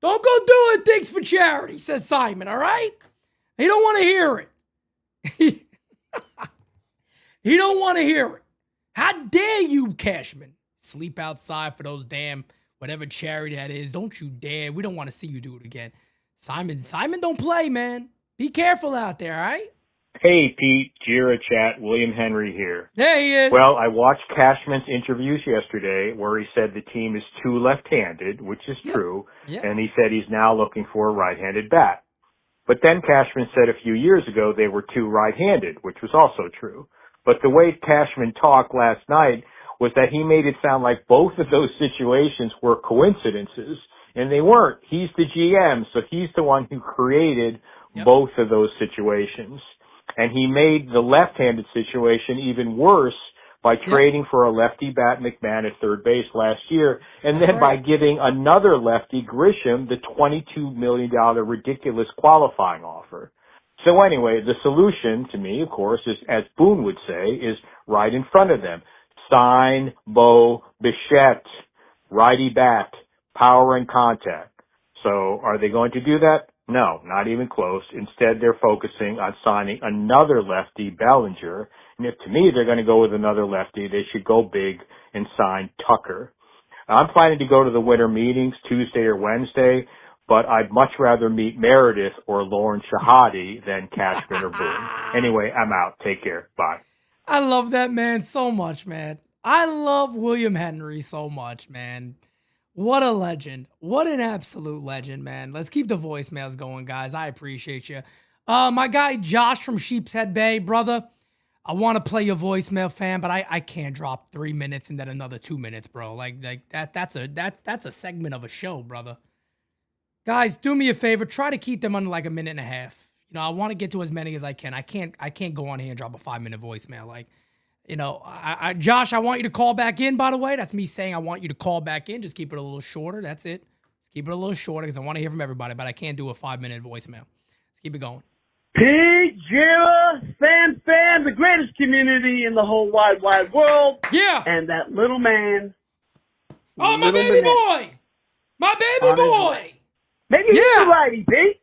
Speaker 1: Don't go doing things for charity, says Simon, all right? He don't want to hear it. He don't want to hear it. How dare you, Cashman, sleep outside for those damn whatever charity that is. Don't you dare. We don't want to see you do it again. Simon don't play, man. Be careful out there, all right?
Speaker 12: Hey, Pete, Jira Chat, William Henry here.
Speaker 1: There he is.
Speaker 12: Well, I watched Cashman's interviews yesterday where he said the team is too left-handed, which is true, and he said he's now looking for a right-handed bat. But then Cashman said a few years ago they were too right-handed, which was also true. But the way Cashman talked last night was that he made it sound like both of those situations were coincidences, and they weren't. He's the GM, so he's the one who created both of those situations. And he made the left-handed situation even worse by trading for a lefty bat McMahon at third base last year, and then by giving another lefty, Grisham, the $22 million ridiculous qualifying offer. So anyway, the solution to me, of course, is, as Boone would say, is right in front of them. Sign Bo Bichette, righty bat, power and contact. So are they going to do that? No, not even close. Instead, they're focusing on signing another lefty, Bellinger. And if to me they're going to go with another lefty, they should go big and sign Tucker. I'm planning to go to the winter meetings Tuesday or Wednesday, but I'd much rather meet Meredith or Lauren Shahadi than Cashman or Boone. Anyway, I'm out. Take care. Bye.
Speaker 1: I love that man so much, man. I love William Henry so much, man. What a legend. What an absolute legend, man. Let's keep the voicemails going, guys. I appreciate you. My guy Josh from Sheepshead Bay, brother, I want to play your voicemail, fam, but I can't drop 3 minutes and then another 2 minutes, bro. Like that's a segment of a show, brother. Guys, do me a favor. Try to keep them under like a minute and a half. I want to get to as many as I can. I can't go on here and drop a 5-minute voicemail. Like, Josh, I want you to call back in, by the way. That's me saying I want you to call back in. Just keep it a little shorter. That's it. Just keep it a little shorter because I want to hear from everybody, but I can't do a 5-minute voicemail. Let's keep it going.
Speaker 13: Pete, Jira, fan, the greatest community in the whole wide world.
Speaker 1: Yeah.
Speaker 13: And that little man.
Speaker 1: Oh, my baby boy. My baby boy.
Speaker 13: Maybe he's a righty, Pete.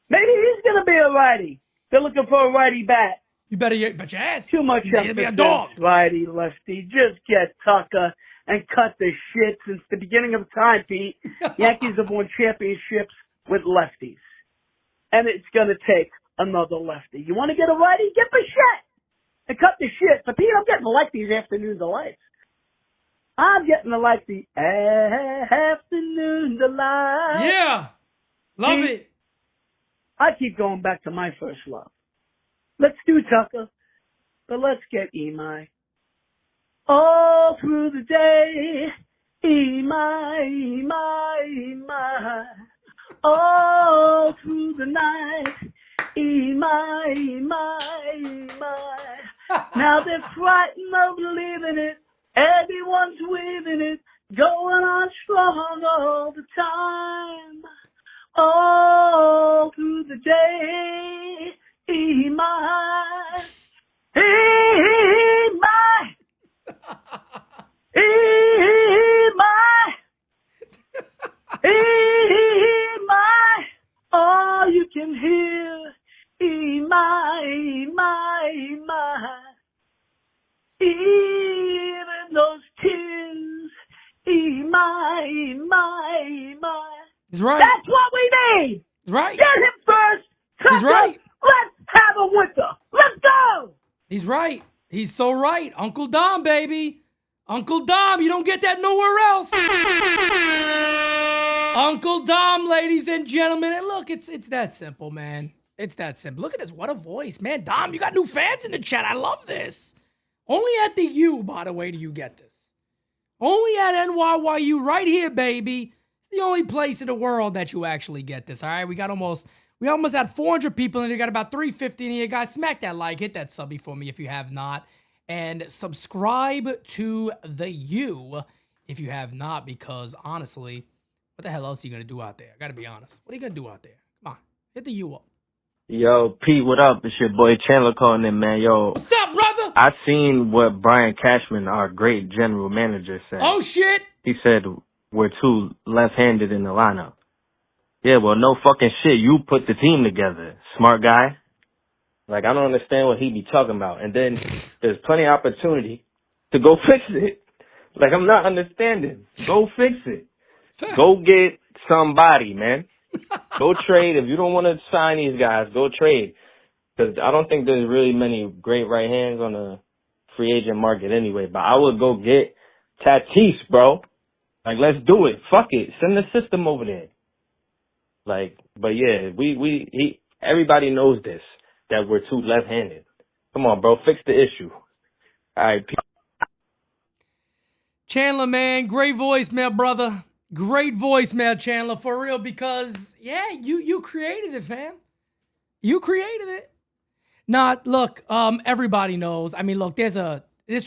Speaker 13: Maybe he's going to be a righty. They're looking for a righty bat.
Speaker 1: You better bet your ass.
Speaker 13: Too much
Speaker 1: emphasis. Be a dog.
Speaker 13: Righty, lefty. Just get Tucker and cut the shit since the beginning of time, Pete. Yankees have won championships with lefties. And it's going to take another lefty. You want to get a righty? Get the shit and cut the shit. So, Pete, I'm getting the lefties afternoon delights. I'm getting the lefty afternoon delights.
Speaker 1: Yeah. Love it.
Speaker 13: I keep going back to my first love. Let's do Tucker, but let's get Imai. All through the day, Imai. All through the night, Imai. Now they're frightened of believing it. Everyone's weaving it, going on strong all the time. All through the day, Imai. All you can hear, my. Even those tears, my.
Speaker 1: He's right.
Speaker 13: That's what we need.
Speaker 1: He's right.
Speaker 13: Get him first.
Speaker 1: He's right.
Speaker 13: Let's have a winter. Let's go.
Speaker 1: He's right. He's so right. Uncle Dom, baby. Uncle Dom, you don't get that nowhere else. Uncle Dom, ladies and gentlemen. And look, it's that simple, man. It's that simple. Look at this. What a voice, man. Dom, you got new fans in the chat. I love this. Only at the U, by the way, do you get this. Only at NYYU right here, baby. It's the only place in the world that you actually get this, all right? We almost had 400 people, and you got about 350 in here. Guys, smack that like, hit that subby for me if you have not. And subscribe to the U if you have not, because honestly, what the hell else are you going to do out there? I got to be honest. What are you going to do out there? Come on, hit the U up.
Speaker 10: Yo, Pete, what up? It's your boy Chandler calling in, man. Yo,
Speaker 1: what's up, brother?
Speaker 10: I seen what Brian Cashman, our great general manager, said.
Speaker 1: Oh, shit.
Speaker 10: He said we're too left-handed in the lineup. Yeah, well, no fucking shit. You put the team together, smart guy. Like, I don't understand what he be talking about. And then there's plenty of opportunity to go fix it. Like, I'm not understanding. Go fix it. Go get somebody, man. Go trade. If you don't want to sign these guys, go trade. Because I don't think there's really many great right hands on the free agent market anyway. But I would go get Tatis, bro. Like, let's do it. Fuck it. Send the system over there. Like, but yeah, everybody knows this, that we're too left-handed. Come on, bro. Fix the issue. All right, peace.
Speaker 1: Chandler, man, great voicemail, brother. Great voicemail, Chandler, for real, because, yeah, you created it, fam. You created it. Nah, look, everybody knows. I mean, look, this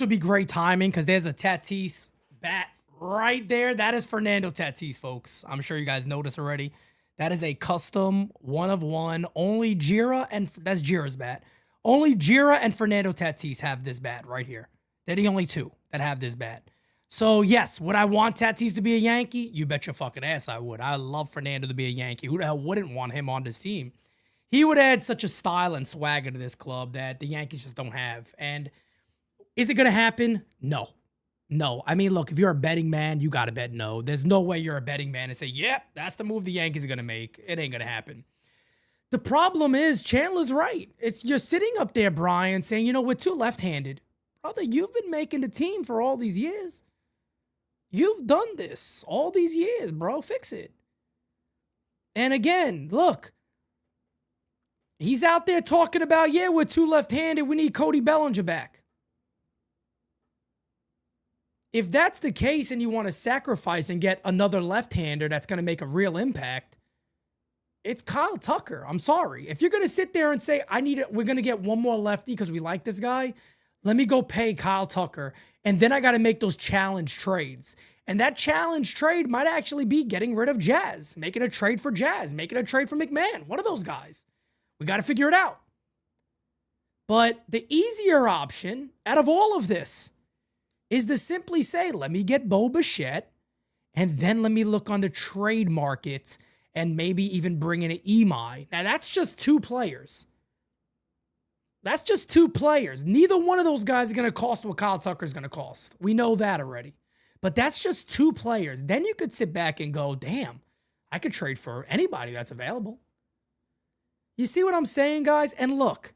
Speaker 1: would be great timing because there's a Tatis bat right there. That is Fernando Tatis, folks. I'm sure you guys know this already. That is a custom 1-of-1. Only Jira, and that's Jira's bat. Only Jira and Fernando Tatis have this bat right here. They're the only two that have this bat. So, yes, would I want Tatis to be a Yankee? You bet your fucking ass I would. I love Fernando to be a Yankee. Who the hell wouldn't want him on this team? He would add such a style and swagger to this club that the Yankees just don't have. And is it going to happen? No. No. I mean, look, if you're a betting man, you got to bet no. There's no way you're a betting man and say, yep, that's the move the Yankees are going to make. It ain't going to happen. The problem is Chandler's right. You're sitting up there, Brian, saying, we're too left-handed. Brother, you've been making the team for all these years. You've done this all these years, bro. Fix it. And again, look, he's out there talking about, yeah, we're too left-handed. We need Cody Bellinger back. If that's the case and you want to sacrifice and get another left-hander that's going to make a real impact, it's Kyle Tucker. I'm sorry. If you're going to sit there and say, we're going to get one more lefty because we like this guy, let me go pay Kyle Tucker. And then I got to make those challenge trades. And that challenge trade might actually be getting rid of Jazz, making a trade for Jazz, making a trade for McMahon. One of those guys. We got to figure it out. But the easier option out of all of this is to simply say, let me get Bo Bichette, and then let me look on the trade market and maybe even bring in an Imai. Now, that's just two players. That's just two players. Neither one of those guys is going to cost what Kyle Tucker is going to cost. We know that already. But that's just two players. Then you could sit back and go, damn, I could trade for anybody that's available. You see what I'm saying, guys? And look,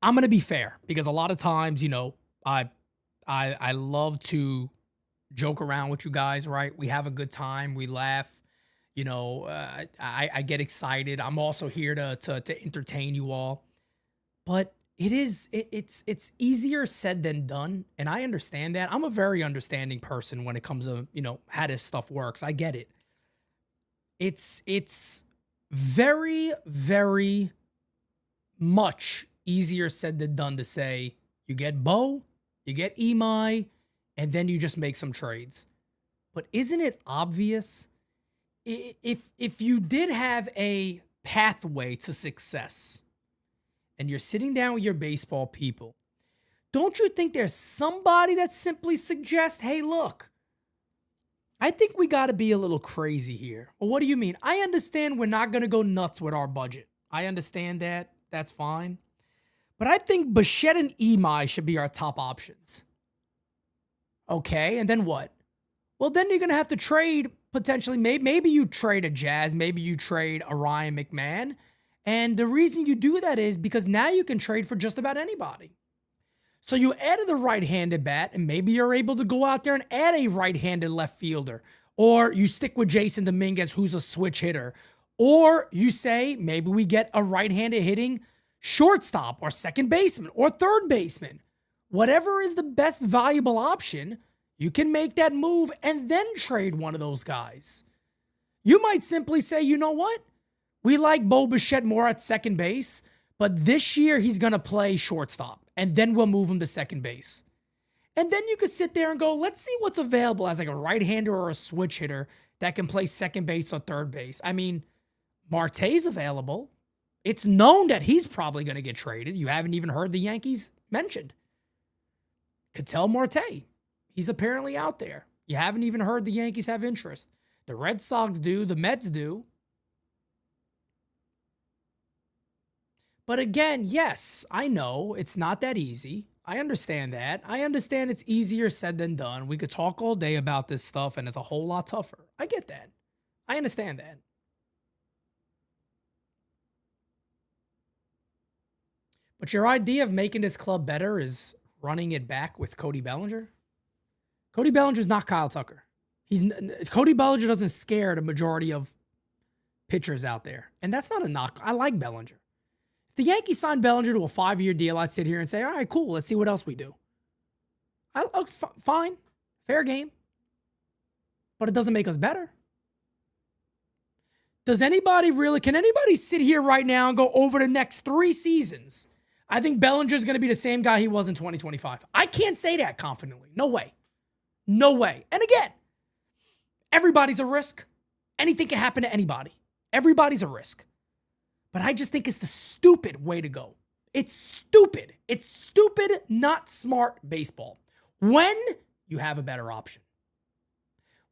Speaker 1: I'm going to be fair because a lot of times, I love to joke around with you guys, right? We have a good time. We laugh. I get excited. I'm also here to entertain you all. But it's easier said than done, and I understand that. I'm a very understanding person when it comes to, how this stuff works. I get it. It's very, very much easier said than done to say you get Bo, you get Imai, and then you just make some trades. But isn't it obvious? If you did have a pathway to success, and you're sitting down with your baseball people, don't you think there's somebody that simply suggests, hey, look, I think we got to be a little crazy here? Well, what do you mean? I understand we're not going to go nuts with our budget. I understand that. That's fine. But I think Bichette and Imai should be our top options. Okay, and then what? Well, then you're going to have to trade potentially. Maybe you trade a Jazz. Maybe you trade a Ryan McMahon. And the reason you do that is because now you can trade for just about anybody. So you added a right-handed bat, and maybe you're able to go out there and add a right-handed left fielder. Or you stick with Jason Dominguez, who's a switch hitter. Or you say, maybe we get a right-handed hitting shortstop or second baseman or third baseman. Whatever is the best valuable option, you can make that move and then trade one of those guys. You might simply say, you know what? We like Bo Bichette more at second base, but this year he's going to play shortstop, and then we'll move him to second base. And then you could sit there and go, let's see what's available as like a right-hander or a switch hitter that can play second base or third base. I mean, Marte's available. It's known that he's probably going to get traded. You haven't even heard the Yankees mentioned. Ketel Marte, he's apparently out there. You haven't even heard the Yankees have interest. The Red Sox do. The Mets do. But again, yes, I know it's not that easy. I understand that. I understand it's easier said than done. We could talk all day about this stuff, and it's a whole lot tougher. I get that. I understand that. But your idea of making this club better is running it back with Cody Bellinger? Cody Bellinger's not Kyle Tucker. Cody Bellinger doesn't scare the majority of pitchers out there. And that's not a knock. I like Bellinger. If the Yankees signed Bellinger to a 5-year deal, I'd sit here and say, all right, cool. Let's see what else we do. Fine. Fair game. But it doesn't make us better. Can anybody sit here right now and go over the next 3 seasons? I think Bellinger's going to be the same guy he was in 2025. I can't say that confidently. No way. No way. And again, everybody's a risk. Anything can happen to anybody. Everybody's a risk. But I just think it's the stupid way to go. It's stupid. It's stupid, not smart baseball. When you have a better option.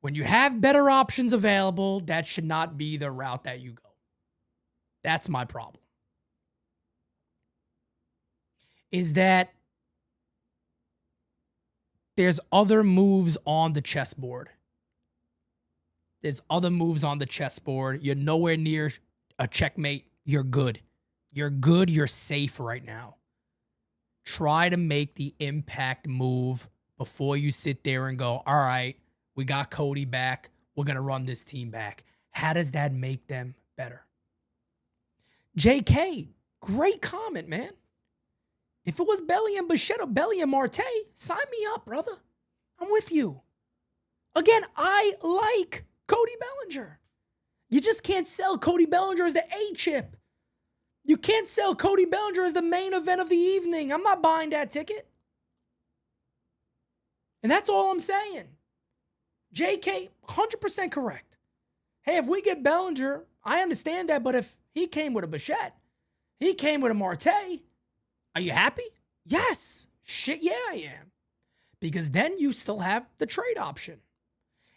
Speaker 1: When you have better options available, that should not be the route that you go. That's my problem. Is that there's other moves on the chessboard. There's other moves on the chessboard. You're nowhere near a checkmate. You're good. You're good. You're safe right now. Try to make the impact move before you sit there and go, all right, we got Cody back. We're going to run this team back. How does that make them better? JK, great comment, man. If it was Belly and Bichette or Belly and Marte, sign me up, brother. I'm with you. Again, I like Cody Bellinger. You just can't sell Cody Bellinger as the A-chip. You can't sell Cody Bellinger as the main event of the evening. I'm not buying that ticket. And that's all I'm saying. JK, 100% correct. Hey, if we get Bellinger, I understand that, but if he came with a Bichette, he came with a Marte, are you happy? Yes. Shit, yeah, I am. Because then you still have the trade option.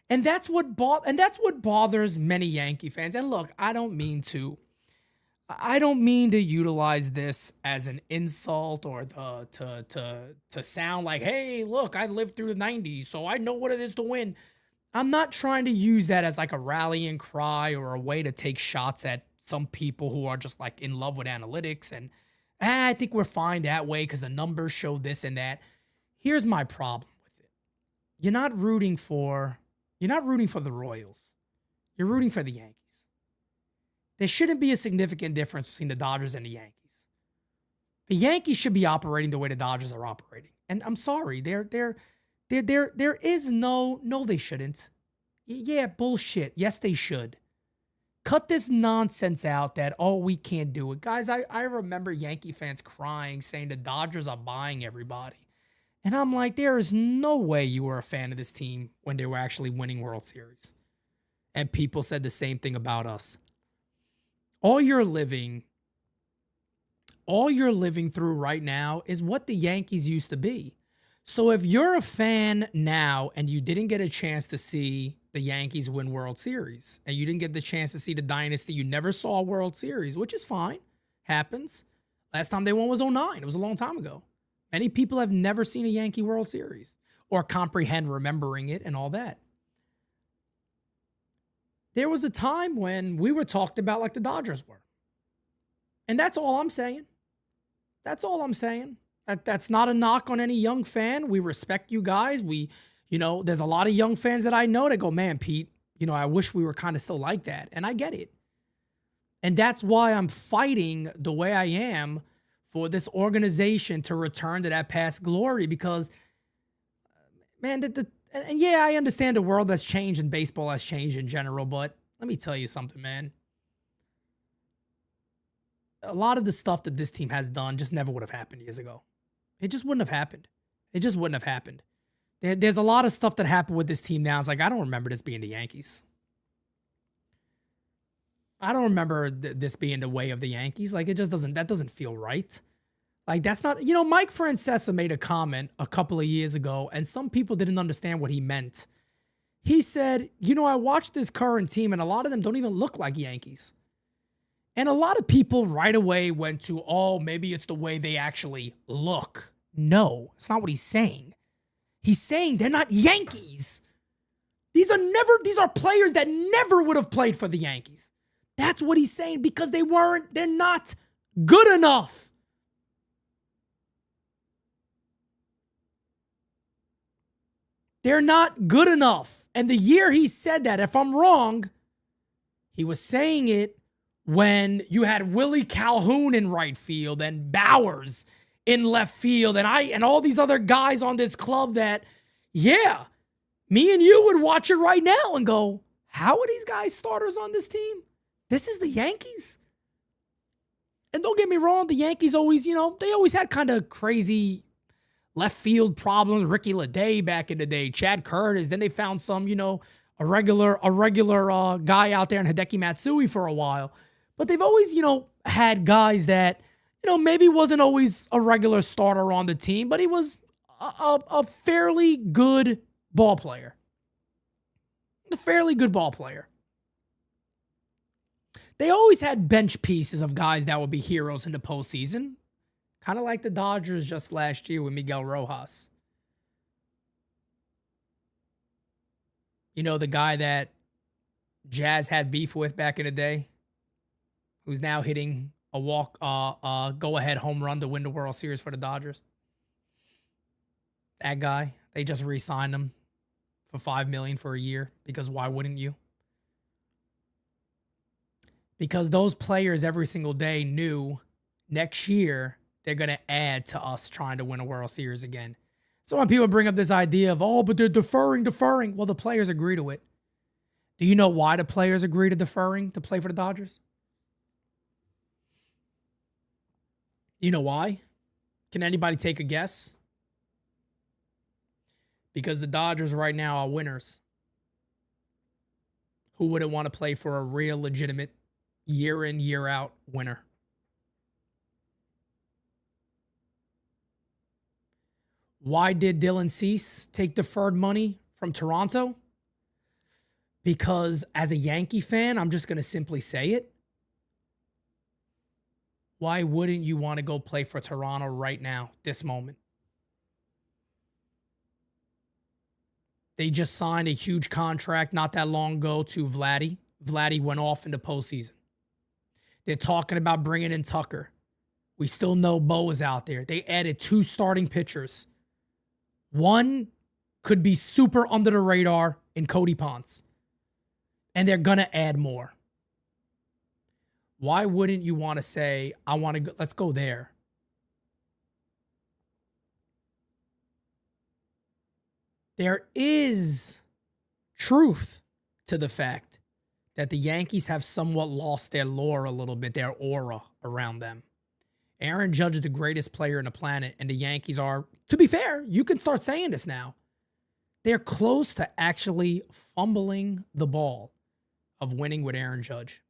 Speaker 1: And that's what bothers many Yankee fans. And look, I don't mean to utilize this as an insult or to sound like, hey, look, I lived through the 90s, so I know what it is to win. I'm not trying to use that as like a rallying cry or a way to take shots at some people who are just like in love with analytics and I think we're fine that way because the numbers show this and that. Here's my problem with it. You're not rooting for the Royals. You're rooting for the Yankees. There shouldn't be a significant difference between the Dodgers and the Yankees. The Yankees should be operating the way the Dodgers are operating. And I'm sorry, there is no, they shouldn't. Yeah, bullshit. Yes, they should. Cut this nonsense out that, oh, we can't do it. Guys, I remember Yankee fans crying, saying the Dodgers are buying everybody. And I'm like, there is no way you were a fan of this team when they were actually winning World Series. And people said the same thing about us. All your living all you're living through right now is what the Yankees used to be. So if you're a fan now and you didn't get a chance to see the Yankees win World Series, and you didn't get the chance to see the dynasty, you never saw a World Series, which is fine, happens. Last time they won was 2009. It was a long time ago. Many people have never seen a Yankee World Series or comprehend remembering it and all that. There was a time when we were talked about like the Dodgers were. And that's all I'm saying. That's all I'm saying. That's not a knock on any young fan. We respect you guys. There's a lot of young fans that I know that go, man, Pete, I wish we were kind of still like that. And I get it. And that's why I'm fighting the way I am for this organization to return to that past glory because, man, I understand the world has changed and baseball has changed in general, but let me tell you something, man. A lot of the stuff that this team has done just never would have happened years ago. It just wouldn't have happened. It just wouldn't have happened. There's a lot of stuff that happened with this team now. It's like, I don't remember this being the Yankees. I don't remember this being the way of the Yankees. Like, that doesn't feel right. Like, that's not, Mike Francesa made a comment a couple of years ago, and some people didn't understand what he meant. He said, I watched this current team, and a lot of them don't even look like Yankees. And a lot of people right away went to, oh, maybe it's the way they actually look. No, it's not what he's saying. He's saying they're not Yankees. These are players that never would have played for the Yankees. That's what he's saying because they're not good enough. They're not good enough. And the year he said that, if I'm wrong, he was saying it when you had Willie Calhoun in right field and Bowers in left field and all these other guys on this club that, yeah, me and you would watch it right now and go, how are these guys starters on this team? This is the Yankees. And don't get me wrong, the Yankees always, they always had kind of crazy left field problems. Ricky Leday back in the day, Chad Curtis. Then they found some, a regular guy out there in Hideki Matsui for a while. But they've always, had guys that, maybe wasn't always a regular starter on the team, but he was a fairly good ball player. A fairly good ball player. They always had bench pieces of guys that would be heroes in the postseason. Kind of like the Dodgers just last year with Miguel Rojas. The guy that Jazz had beef with back in the day, who's now hitting a go-ahead home run to win the World Series for the Dodgers. That guy, they just re-signed him for $5 million for a year because why wouldn't you? Because those players every single day knew next year they're going to add to us trying to win a World Series again. So when people bring up this idea of, oh, but they're deferring, well, the players agree to it. Do you know why the players agree to deferring to play for the Dodgers? You know why? Can anybody take a guess? Because the Dodgers right now are winners. Who wouldn't want to play for a real legitimate year in, year out winner? Why did Dylan Cease take deferred money from Toronto? Because as a Yankee fan, I'm just going to simply say it. Why wouldn't you want to go play for Toronto right now, this moment? They just signed a huge contract not that long ago to Vladdy. Vladdy went off in the postseason. They're talking about bringing in Tucker. We still know Bo is out there. They added 2 starting pitchers. One could be super under the radar in Cody Ponce. And they're going to add more. Why wouldn't you want to say, let's go there? There is truth to the fact that the Yankees have somewhat lost their lore a little bit, their aura around them. Aaron Judge is the greatest player on the planet, and the Yankees are, to be fair, you can start saying this now. They're close to actually fumbling the ball of winning with Aaron Judge.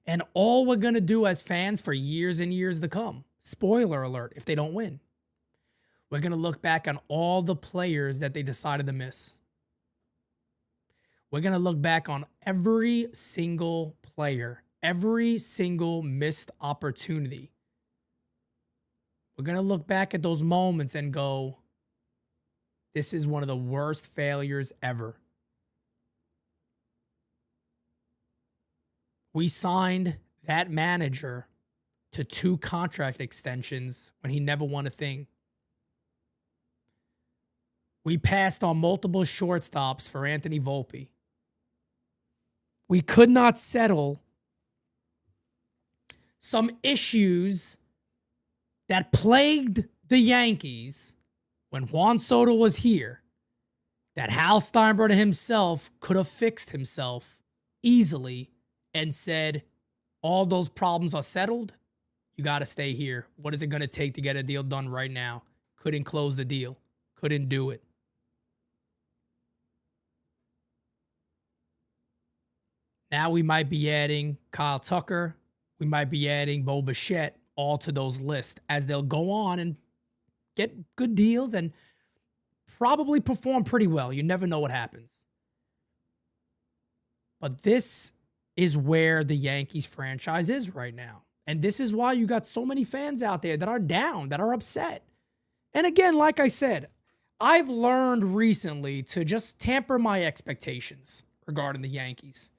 Speaker 1: And all we're going to do as fans for years and years to come Spoiler alert, if they don't win. We're going to look back on all the players that they decided to miss. We're going to look back on every single player, every single missed opportunity. We're going to look back at those moments and go, this is one of the worst failures ever. We signed that manager to 2 contract extensions when he never won a thing. We passed on multiple shortstops for Anthony Volpe. We could not settle some issues that plagued the Yankees when Juan Soto was here, that Hal Steinbrenner himself could have fixed himself easily and said, all those problems are settled. You got to stay here. What is it going to take to get a deal done right now? Couldn't close the deal. Couldn't do it. Now we might be adding Kyle Tucker. We might be adding Bo Bichette all to those lists as they'll go on and get good deals and probably perform pretty well. You never know what happens. But this is where the Yankees franchise is right now. And this is why you got so many fans out there that are down, that are upset. And again, like I said, I've learned recently to just tamper my expectations regarding the Yankees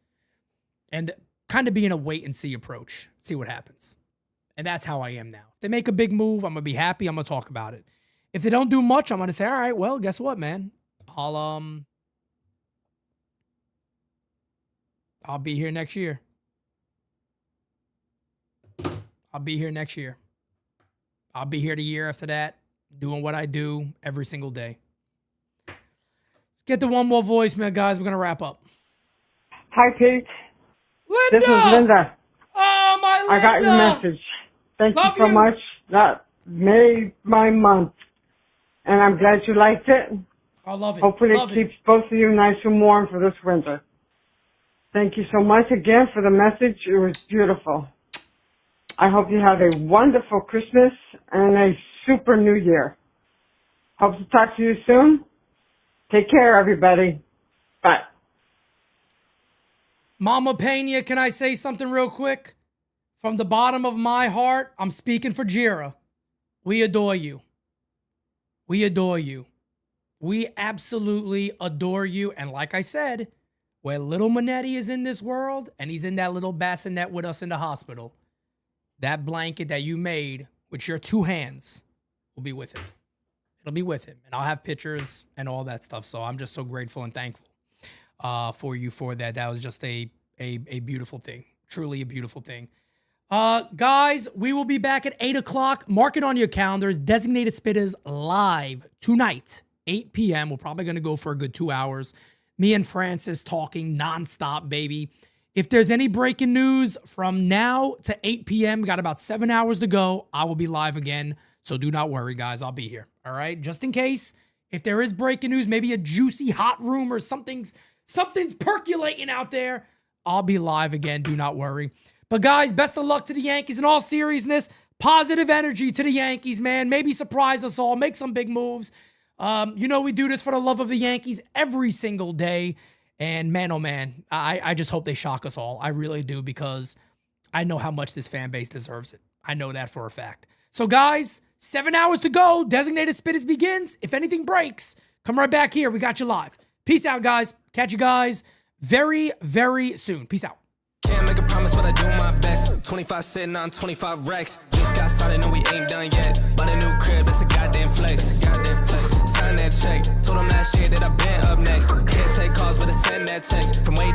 Speaker 1: and kind of be in a wait and see approach, see what happens. And that's how I am now. If they make a big move, I'm going to be happy. I'm going to talk about it. If they don't do much, I'm going to say, all right, well, guess what, man? I'll be here next year. I'll be here next year. I'll be here the year after that, doing what I do every single day. Let's get to one more voicemail, guys. We're going to wrap up.
Speaker 14: Hi, Pete.
Speaker 1: Linda!
Speaker 14: This is Linda.
Speaker 1: Oh, my Linda!
Speaker 14: I got your message. Thank you so much. That made my month. And I'm glad you liked it.
Speaker 1: I love it.
Speaker 14: Hopefully it keeps both of you nice and warm for this winter. Thank you so much again for the message. It was beautiful. I hope you have a wonderful Christmas and a super New Year. Hope to talk to you soon. Take care, everybody. Bye.
Speaker 1: Mama Pena, can I say something real quick? From the bottom of my heart, I'm speaking for Jira. We adore you. We adore you. We absolutely adore you. And like I said, where little Manetti is in this world and he's in that little bassinet with us in the hospital, that blanket that you made with your 2 hands will be with him. It'll be with him. And I'll have pictures and all that stuff. So I'm just so grateful and thankful for you for that. That was just a beautiful thing. Truly a beautiful thing. Guys, we will be back at 8 o'clock. Mark it on your calendars. Designated Spitters live tonight, 8 p.m. We're probably going to go for a good 2 hours. Me and Francis talking nonstop, baby. If there's any breaking news from now to 8 p.m., we got about 7 hours to go. I will be live again. So do not worry, guys. I'll be here. All right. Just in case, if there is breaking news, maybe a juicy hot rumor, something's percolating out there, I'll be live again. Do not worry. But guys, best of luck to the Yankees. In all seriousness, positive energy to the Yankees, man. Maybe surprise us all. Make some big moves. We do this for the love of the Yankees every single day. And man, oh man, I just hope they shock us all. I really do, because I know how much this fan base deserves it. I know that for a fact. So guys, 7 hours to go. Designated Spitters begins. If anything breaks, come right back here. We got you live. Peace out, guys. Catch you guys very, very soon. Peace out.
Speaker 15: Can't make a promise, but I do my best. 25 sitting on 25 racks. Just got started, no, we ain't done yet. Bought a new crib, that's a goddamn flex. Sign that check. Told them last year that I been up next. Can't take calls, but I send that text. From way